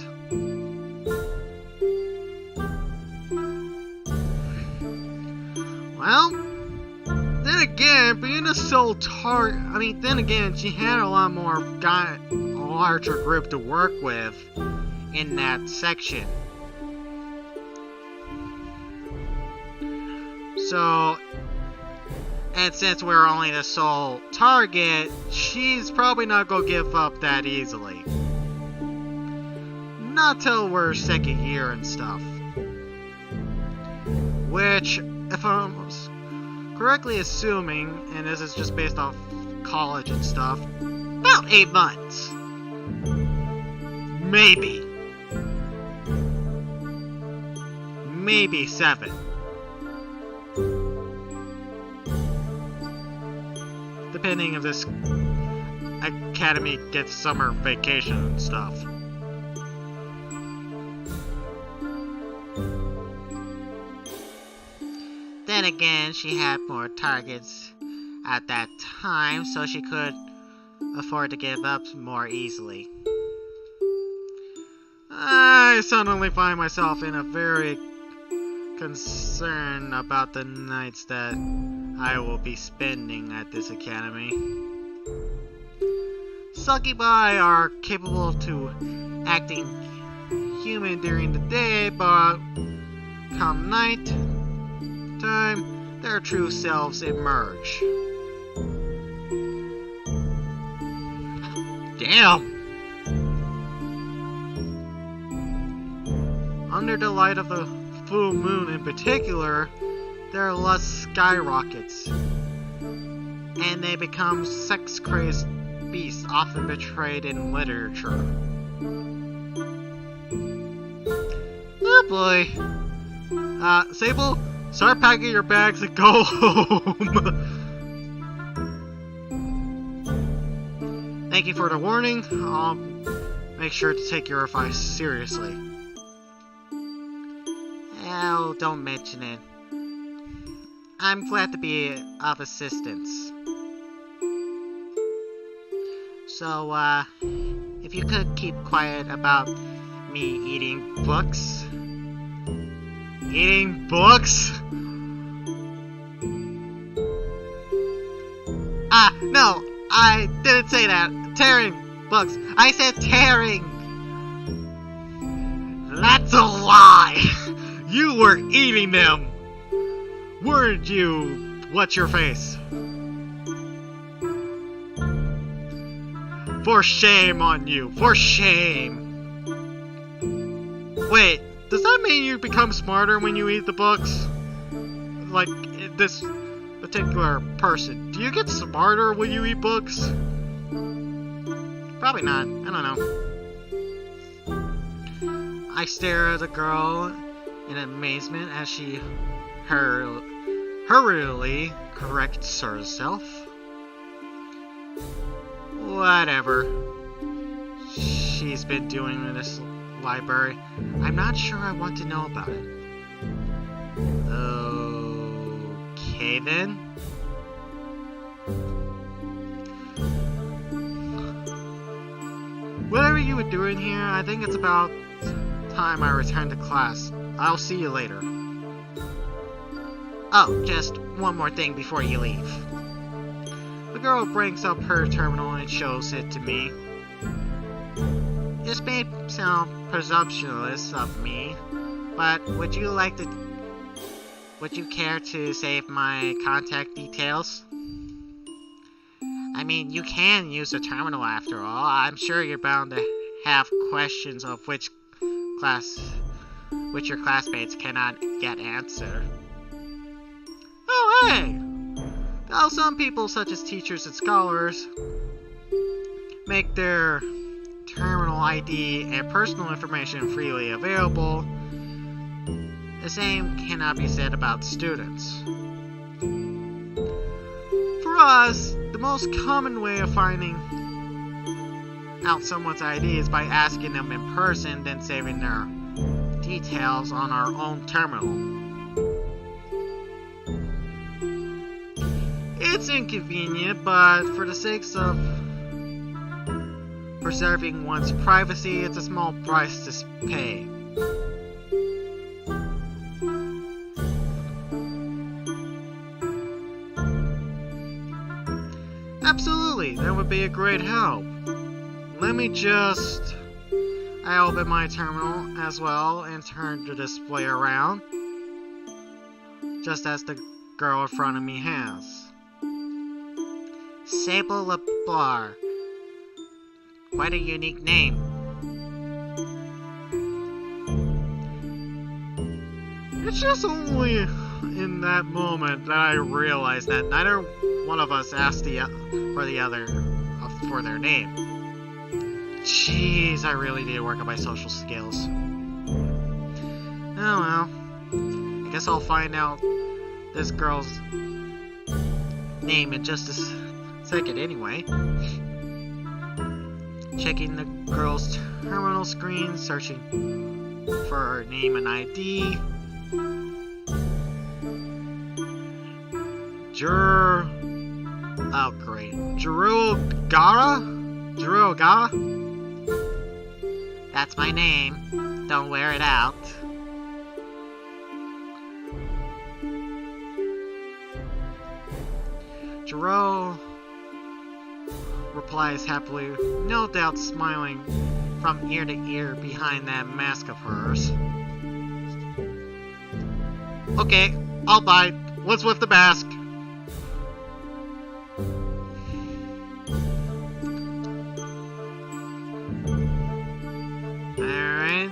Well, then again, being a sole target, then again, she had a lot more a larger group to work with in that section. So, and since we're only the sole target, she's probably not gonna give up that easily. Not till we're second year and stuff. Which, if I'm correctly assuming, and this is just based off college and stuff, about 8 months. Maybe. Maybe 7. Depending if this academy gets summer vacation and stuff. Then again, she had more targets at that time, so she could afford to give up more easily. I suddenly find myself in a very concerned about the nights that I will be spending at this academy. Succubi are capable to acting human during the day, but come night time, their true selves emerge. Damn! Under the light of the full moon in particular, their lust skyrockets, and they become sex-crazed beasts often portrayed in literature. Oh boy. Sable, Start packing your bags and go home. Thank you for the warning. I'll make sure to take your advice seriously. Oh, don't mention it. I'm glad to be of assistance. So, if you could keep quiet about me eating books. Eating books? No, I didn't say that. Tearing books. I said tearing. That's a lie. You were eating them. Weren't you? What's your face? For shame on you. For shame. Wait, does that mean you become smarter when you eat the books? Like, this particular person. Do you get smarter when you eat books? Probably not. I don't know. I stare at the girl in amazement as she hurriedly corrects herself. Whatever she's been doing in this library, I'm not sure I want to know about it. Okay then. Whatever you were doing here, I think it's about time I return to class. I'll see you later. Oh, just one more thing before you leave. The girl brings up her terminal and shows it to me. This may sound presumptuous of me, but would you care to save my contact details? I mean, you can use the terminal after all. I'm sure you're bound to have questions of which your classmates cannot get answered. Oh, hey! Though some people, such as teachers and scholars, make their terminal ID and personal information freely available, the same cannot be said about students. For us, the most common way of finding out someone's ID is by asking them in person, then saving their details on our own terminal. It's inconvenient, but for the sake of preserving one's privacy, it's a small price to pay. Absolutely, that would be a great help. Let me just... I open my terminal as well and turn the display around, just as the girl in front of me has. Sable Bar. Quite a unique name. It's just only in that moment that I realized that neither one of us asked for the other for their name. Jeez, I really need to work on my social skills. Oh well. I guess I'll find out this girl's name in just a second anyway. Checking the girl's terminal screen, searching for her name and ID. Oh great. Jurogara? That's my name. Don't wear it out. Jiro replies happily, no doubt smiling from ear to ear behind that mask of hers. Okay, I'll bite. What's with the mask? Alright.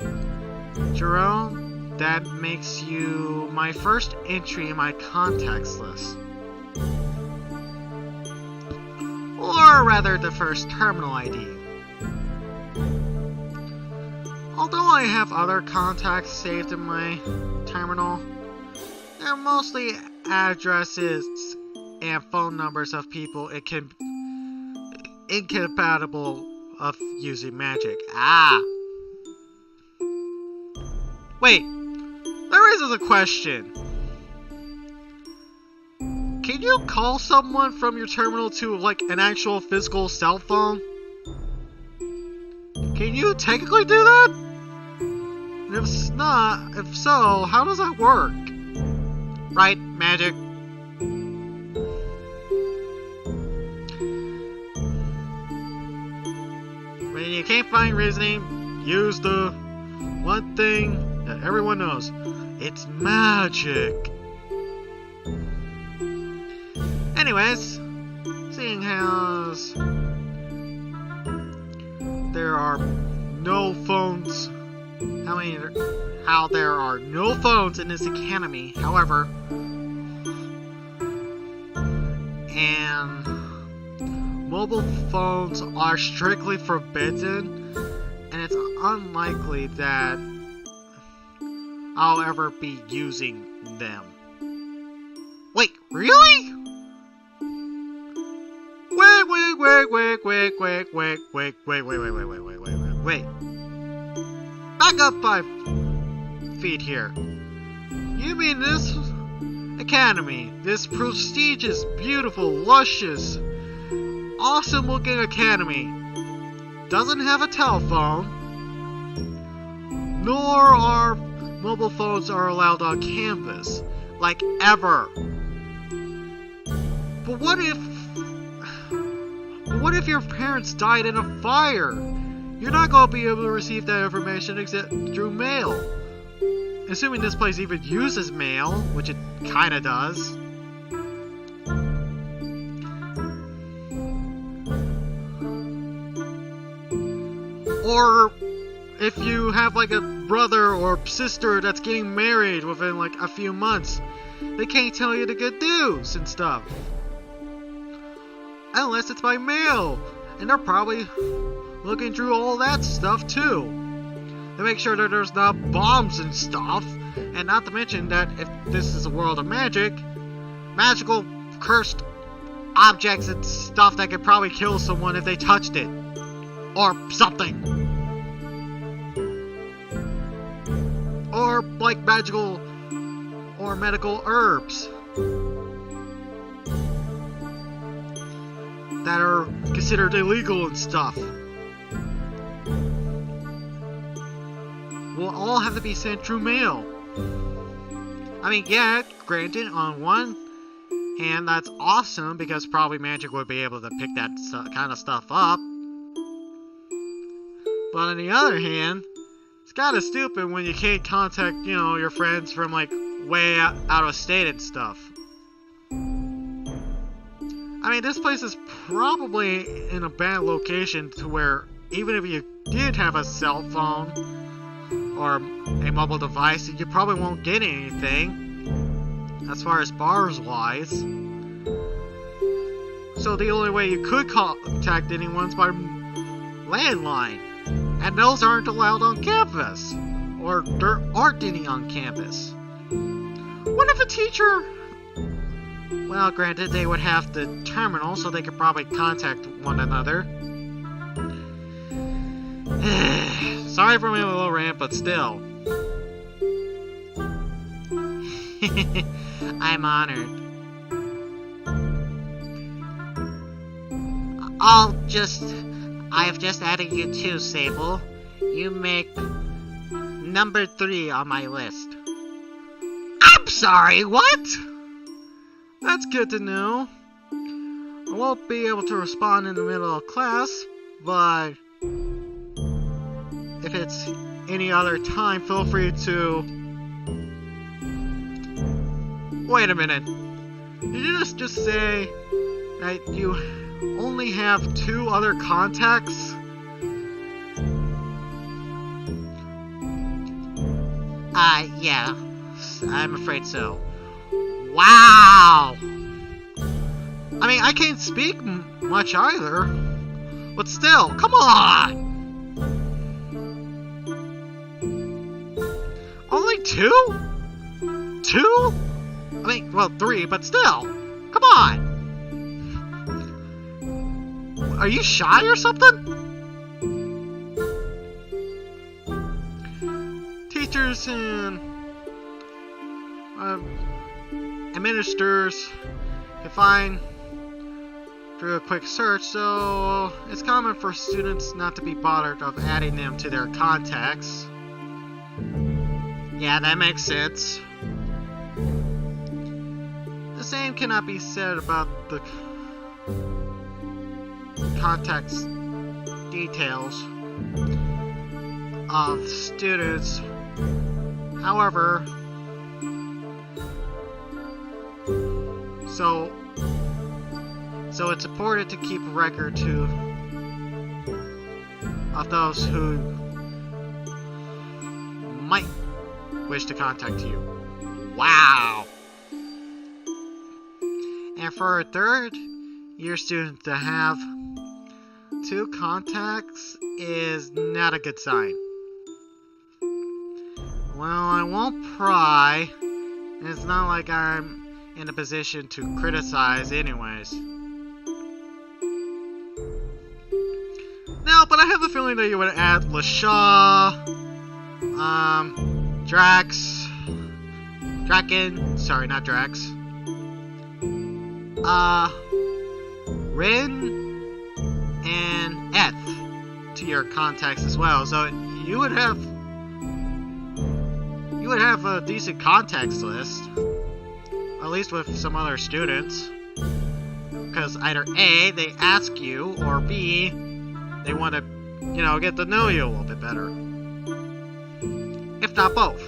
Jerome, that makes you my first entry in my contacts list. Or rather, the first terminal ID. Although I have other contacts saved in my terminal, They're mostly addresses and phone numbers of people incompatible of using magic. Ah! Wait, that raises a question. Can you call someone from your terminal to, like, an actual physical cell phone? Can you technically do that? And if so, how does that work? Right, magic. When you can't find reasoning, use the one thing that everyone knows. It's magic. Anyways, seeing as there are no phones, how there are no phones in this academy, however, and mobile phones are strictly forbidden, and it's unlikely that I'll ever be using them. Wait, really? Wait. Back up 5 feet here. You mean this academy, this prestigious, beautiful, luscious, awesome-looking academy, doesn't have a telephone, nor are mobile phones are allowed on campus, like ever. But what if your parents died in a fire? You're not going to be able to receive that information except through mail. Assuming this place even uses mail, which it kinda does. Or if you have like a brother or sister that's getting married within like a few months, they can't tell you the good news and stuff. Unless it's by mail, and they're probably looking through all that stuff too, to make sure that there's not bombs and stuff, and not to mention that if this is a world of magic, magical cursed objects and stuff that could probably kill someone if they touched it, or something, or like magical or medical herbs that are considered illegal and stuff. Will all have to be sent through mail. I mean, yeah, granted, on one hand, that's awesome because probably magic would be able to pick that kind of stuff up. But on the other hand, it's kind of stupid when you can't contact, your friends from like way out of state and stuff. I mean, this place is probably in a bad location to where even if you did have a cell phone or a mobile device, you probably won't get anything as far as bars wise. So the only way you could contact anyone's by landline, and those aren't allowed on campus, or there aren't any on campus. What if a teacher... Well, granted, they would have the terminal, so they could probably contact one another. Sorry for my little rant, but still. I'm honored. I have just added you too, Sable. You make number 3 on my list. I'm sorry, what? That's good to know. I won't be able to respond in the middle of class, but if it's any other time, feel free to... Wait a minute. Did you just say that you only have 2 other contacts? Yeah. I'm afraid so. Wow! I mean, I can't speak much either. But still, come on! Only 2? 2? I mean, well, 3, but still. Come on. Are you shy or something? Teachers and administrators can find through a quick search, so it's common for students not to be bothered of adding them to their contacts. Yeah, that makes sense. The same cannot be said about the contacts details of students. However, so it's important to keep a record of those who might wish to contact you. Wow! And for a third year student to have 2 contacts is not a good sign. Well, I won't pry. It's not like I'm in a position to criticize anyways. No, but I have a feeling that you would add LaShaw, Draken, sorry, not Drax, Rin, and Eth to your contacts as well. So you would have a decent contacts list, at least with some other students. Because either A, they ask you, or B, they want to, get to know you a little bit better. If not both.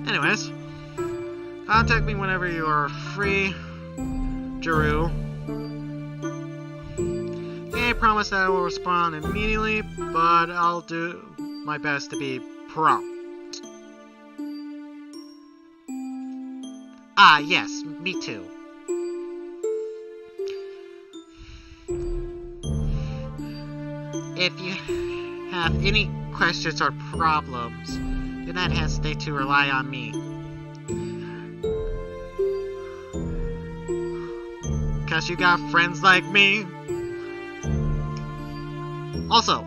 Anyways, contact me whenever you are free, Jeru. Can't promise that I will respond immediately, but I'll do my best to be prompt. Ah, yes, me too. If you have any questions or problems, do not hesitate to rely on me. Cause you got friends like me. Also,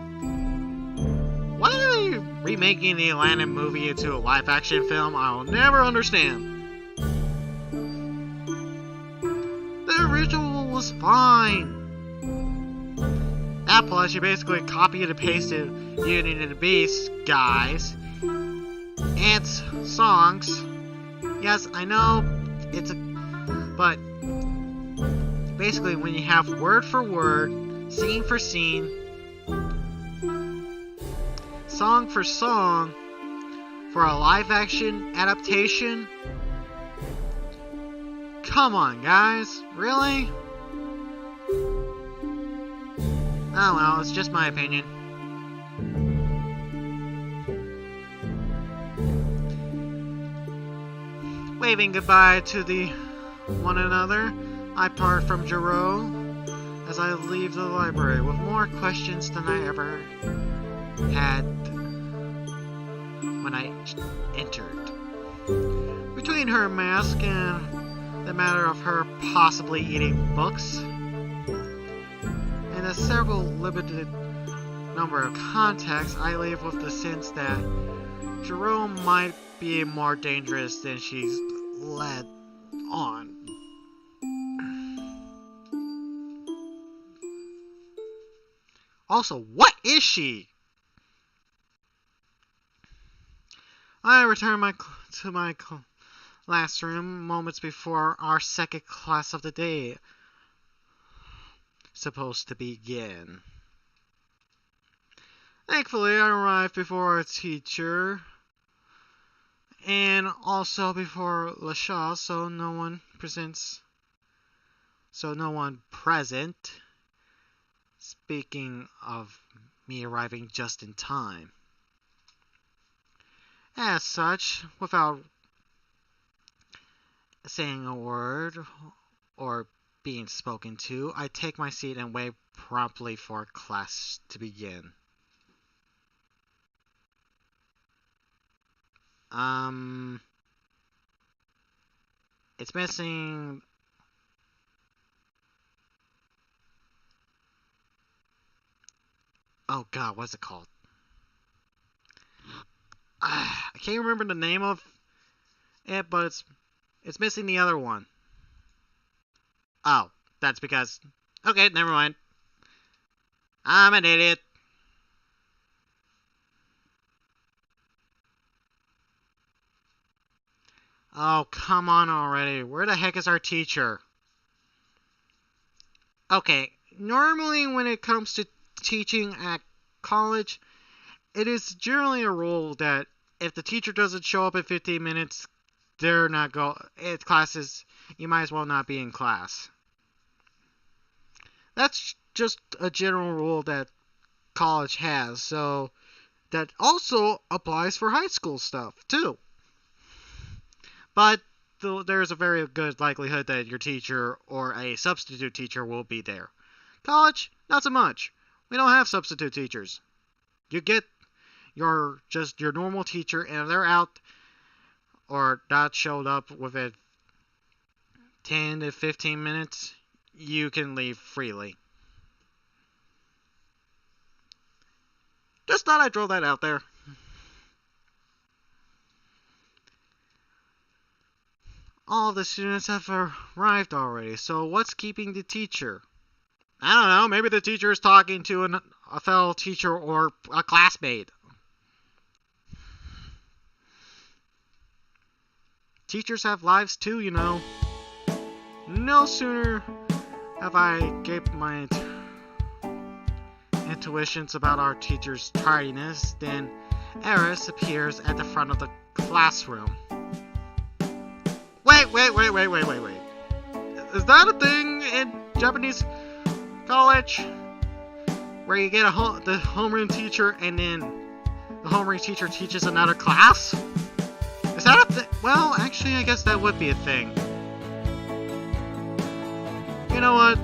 why are they remaking the Atlantic movie into a live-action film? I'll never understand. The original was fine. That plus, you basically copied and pasted Beauty and the Beast, guys, and songs. Yes, I know but basically, when you have word for word, scene for scene, song for song, for a live-action adaptation, come on, guys, really? Oh well, it's just my opinion. Waving goodbye to one another, I part from Jiro as I leave the library with more questions than I ever had when I entered. Between her mask and the matter of her possibly eating books, and the several limited number of contacts, I leave with the sense that Jerome might be more dangerous than she's led on. Also, what is she? I return to my classroom moments before our second class of the day supposed to begin. Thankfully, I arrived before our teacher and also before LaShaw, so no one present. Speaking of me arriving just in time. As such, without saying a word or being spoken to, I take my seat and wait promptly for class to begin. Um, it's missing. Oh God, what's it called? I can't remember the name of it, but it's missing the other one. Oh, that's because. Okay, never mind. I'm an idiot. Oh, come on already. Where the heck is our teacher? Okay, normally when it comes to teaching at college, it is generally a rule that if the teacher doesn't show up in 15 minutes, they're not it's classes, you might as well not be in class. That's just a general rule that college has, so that also applies for high school stuff too. But there's a very good likelihood that your teacher or a substitute teacher will be there. College, not so much. We don't have substitute teachers. You get your normal teacher, and if they're out or not showed up within 10 to 15 minutes, you can leave freely. Just thought I'd throw that out there. All of the students have arrived already, so what's keeping the teacher? I don't know, maybe the teacher is talking to a fellow teacher or a classmate. Teachers have lives too, you know. No sooner have I gaped my intuitions about our teacher's tardiness than Eris appears at the front of the classroom. Wait. Is that a thing in Japanese college? Where you get the homeroom teacher and then the homeroom teacher teaches another class? Is that a thing? Well, actually, I guess that would be a thing. You know what?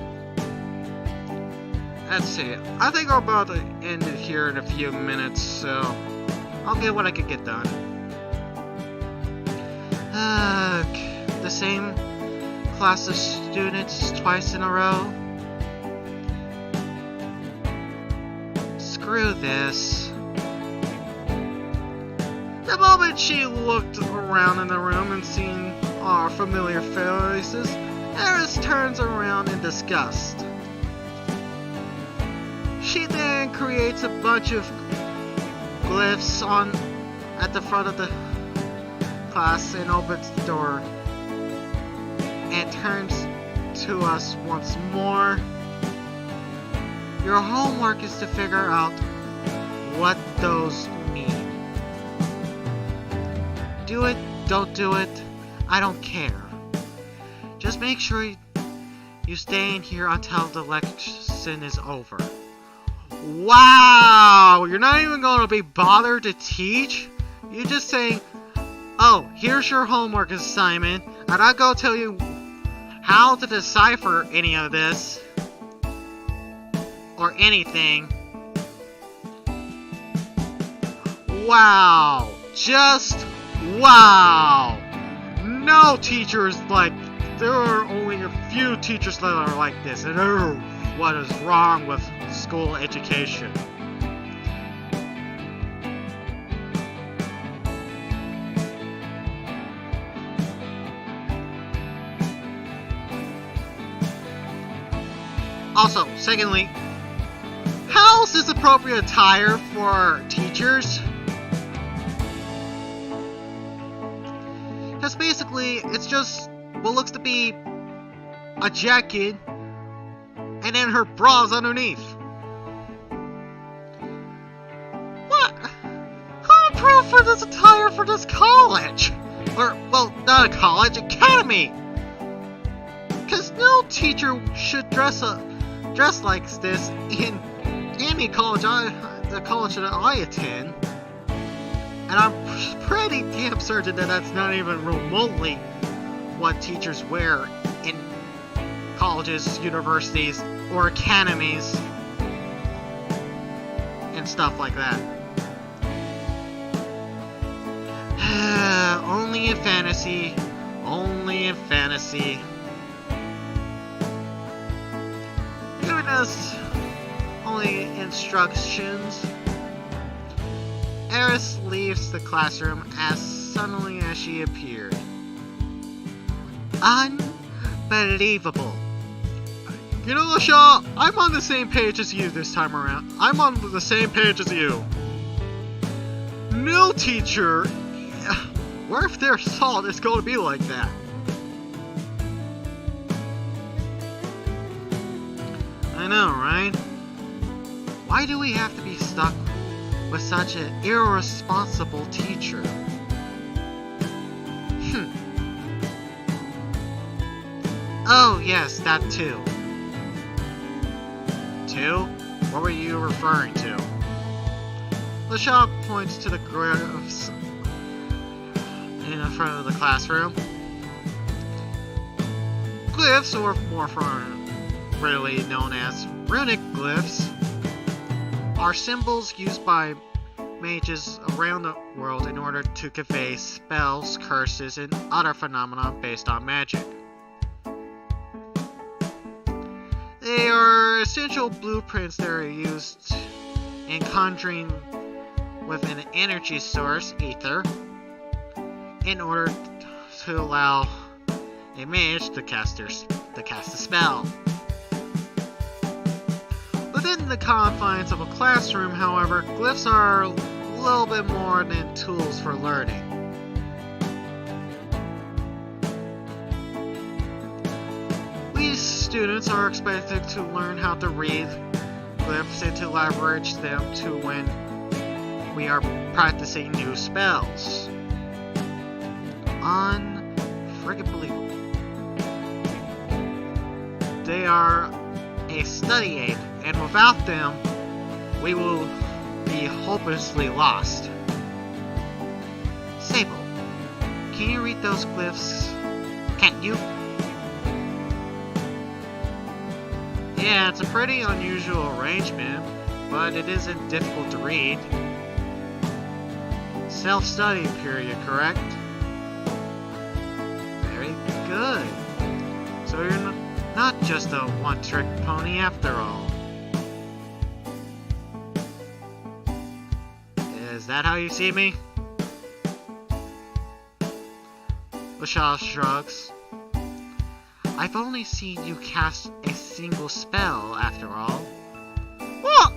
Let's see. I think I'm about to end it here in a few minutes, so I'll get what I can get done. The same class of students twice in a row. Screw this. The moment she looked around in the room and seen our familiar faces, Eris turns around in disgust. She then creates a bunch of glyphs at the front of the class and opens the door and turns to us once more. Your homework is to figure out what those mean. Do it, don't do it, I don't care. Just make sure you stay in here until the lesson is over. Wow! You're not even going to be bothered to teach? You're just saying, oh, here's your homework assignment. I'm not going to tell you how to decipher any of this. Or anything. Wow! Just wow! No teachers like... There are only a few teachers that are like this. And what is wrong with school education? Also, secondly, how is this appropriate attire for teachers? Because basically, it's just what looks to be a jacket and then her bras underneath. What? Who approved for this attire for this college? Or, well, not a college, academy! Because no teacher should dress like this in any college, the college that I attend. And I'm pretty damn certain that that's not even remotely what teachers wear in colleges, universities, or academies, and stuff like that. Only in fantasy. Only in fantasy. Giving us only instructions. Eris leaves the classroom as suddenly as she appeared. Unbelievable. You know, LaShaw, I'm on the same page as you this time around. I'm on the same page as you. No teacher. What if their assault is going to be like that? I know, right? Why do we have to be stuck with such an irresponsible teacher? Oh, yes, that too. Two? What were you referring to? LaShaw points to the glyphs in front of the classroom. Glyphs, or more really known as runic glyphs, are symbols used by mages around the world in order to convey spells, curses, and other phenomena based on magic. They are essential blueprints that are used in conjuring with an energy source, ether, in order to allow a mage to cast a spell. Within the confines of a classroom, however, glyphs are a little bit more than tools for learning. We students are expected to learn how to read glyphs and to leverage them to when we are practicing new spells. Unfreaking They are a study aid, and without them, we will be hopelessly lost. Sable, can you read those glyphs? Can't you? Yeah, it's a pretty unusual arrangement, but it isn't difficult to read. Self-study period, correct? Very good. So you're not just a one-trick pony after all. Is that how you see me? LaShaw shrugs. I've only seen you cast a single spell, after all. What?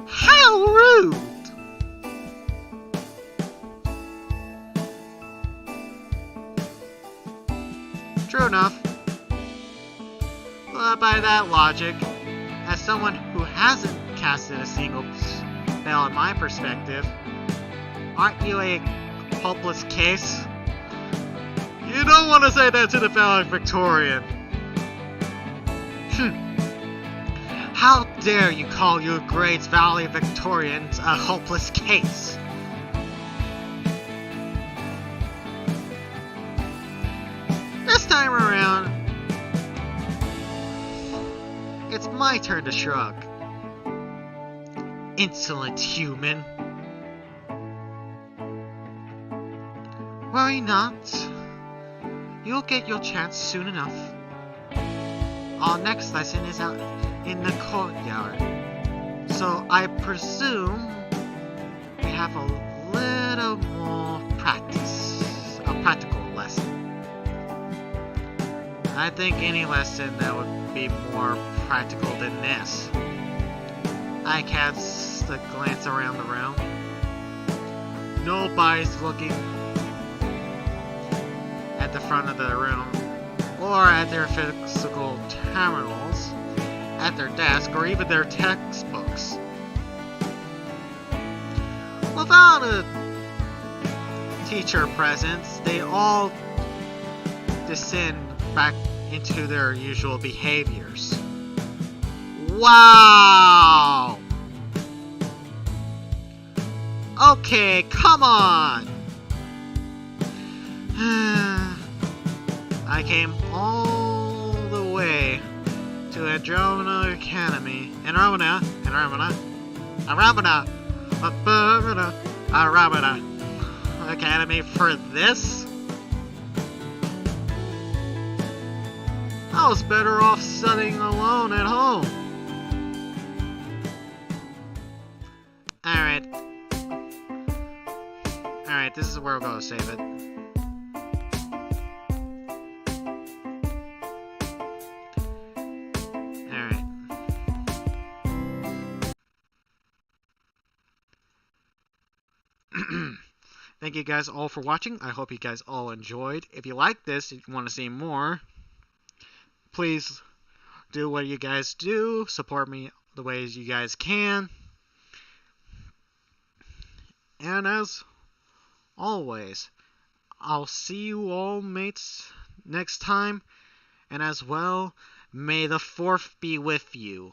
How rude! True enough. But by that logic, as someone who hasn't casted a single spell in my perspective, aren't you a hopeless case? You don't want to say that to the valedictorian. How dare you call your grades valedictorians a hopeless case? This time around, it's my turn to shrug. Insolent human. Worry not. You'll get your chance soon enough. Our next lesson is out in the courtyard. So I presume we have a little more practice. A practical lesson. I think any lesson that would be more practical than this. I cast a glance around the room. Nobody's looking at the front of the room, or at their physical terminals, at their desk, or even their textbooks. Without a teacher present, they all descend back into their usual behaviors. Wow! Okay, come on! I came all the way to Andromeda Academy. Andromeda. academy for this? I was better off studying alone at home. Alright. Alright, this is where we're going to save it. Alright. Thank you guys all for watching. I hope you guys all enjoyed. If you like this, if you want to see more, please do what you guys do. Support me the ways you guys can. And as always, I'll see you all mates next time. And as well, may the 4th be with you.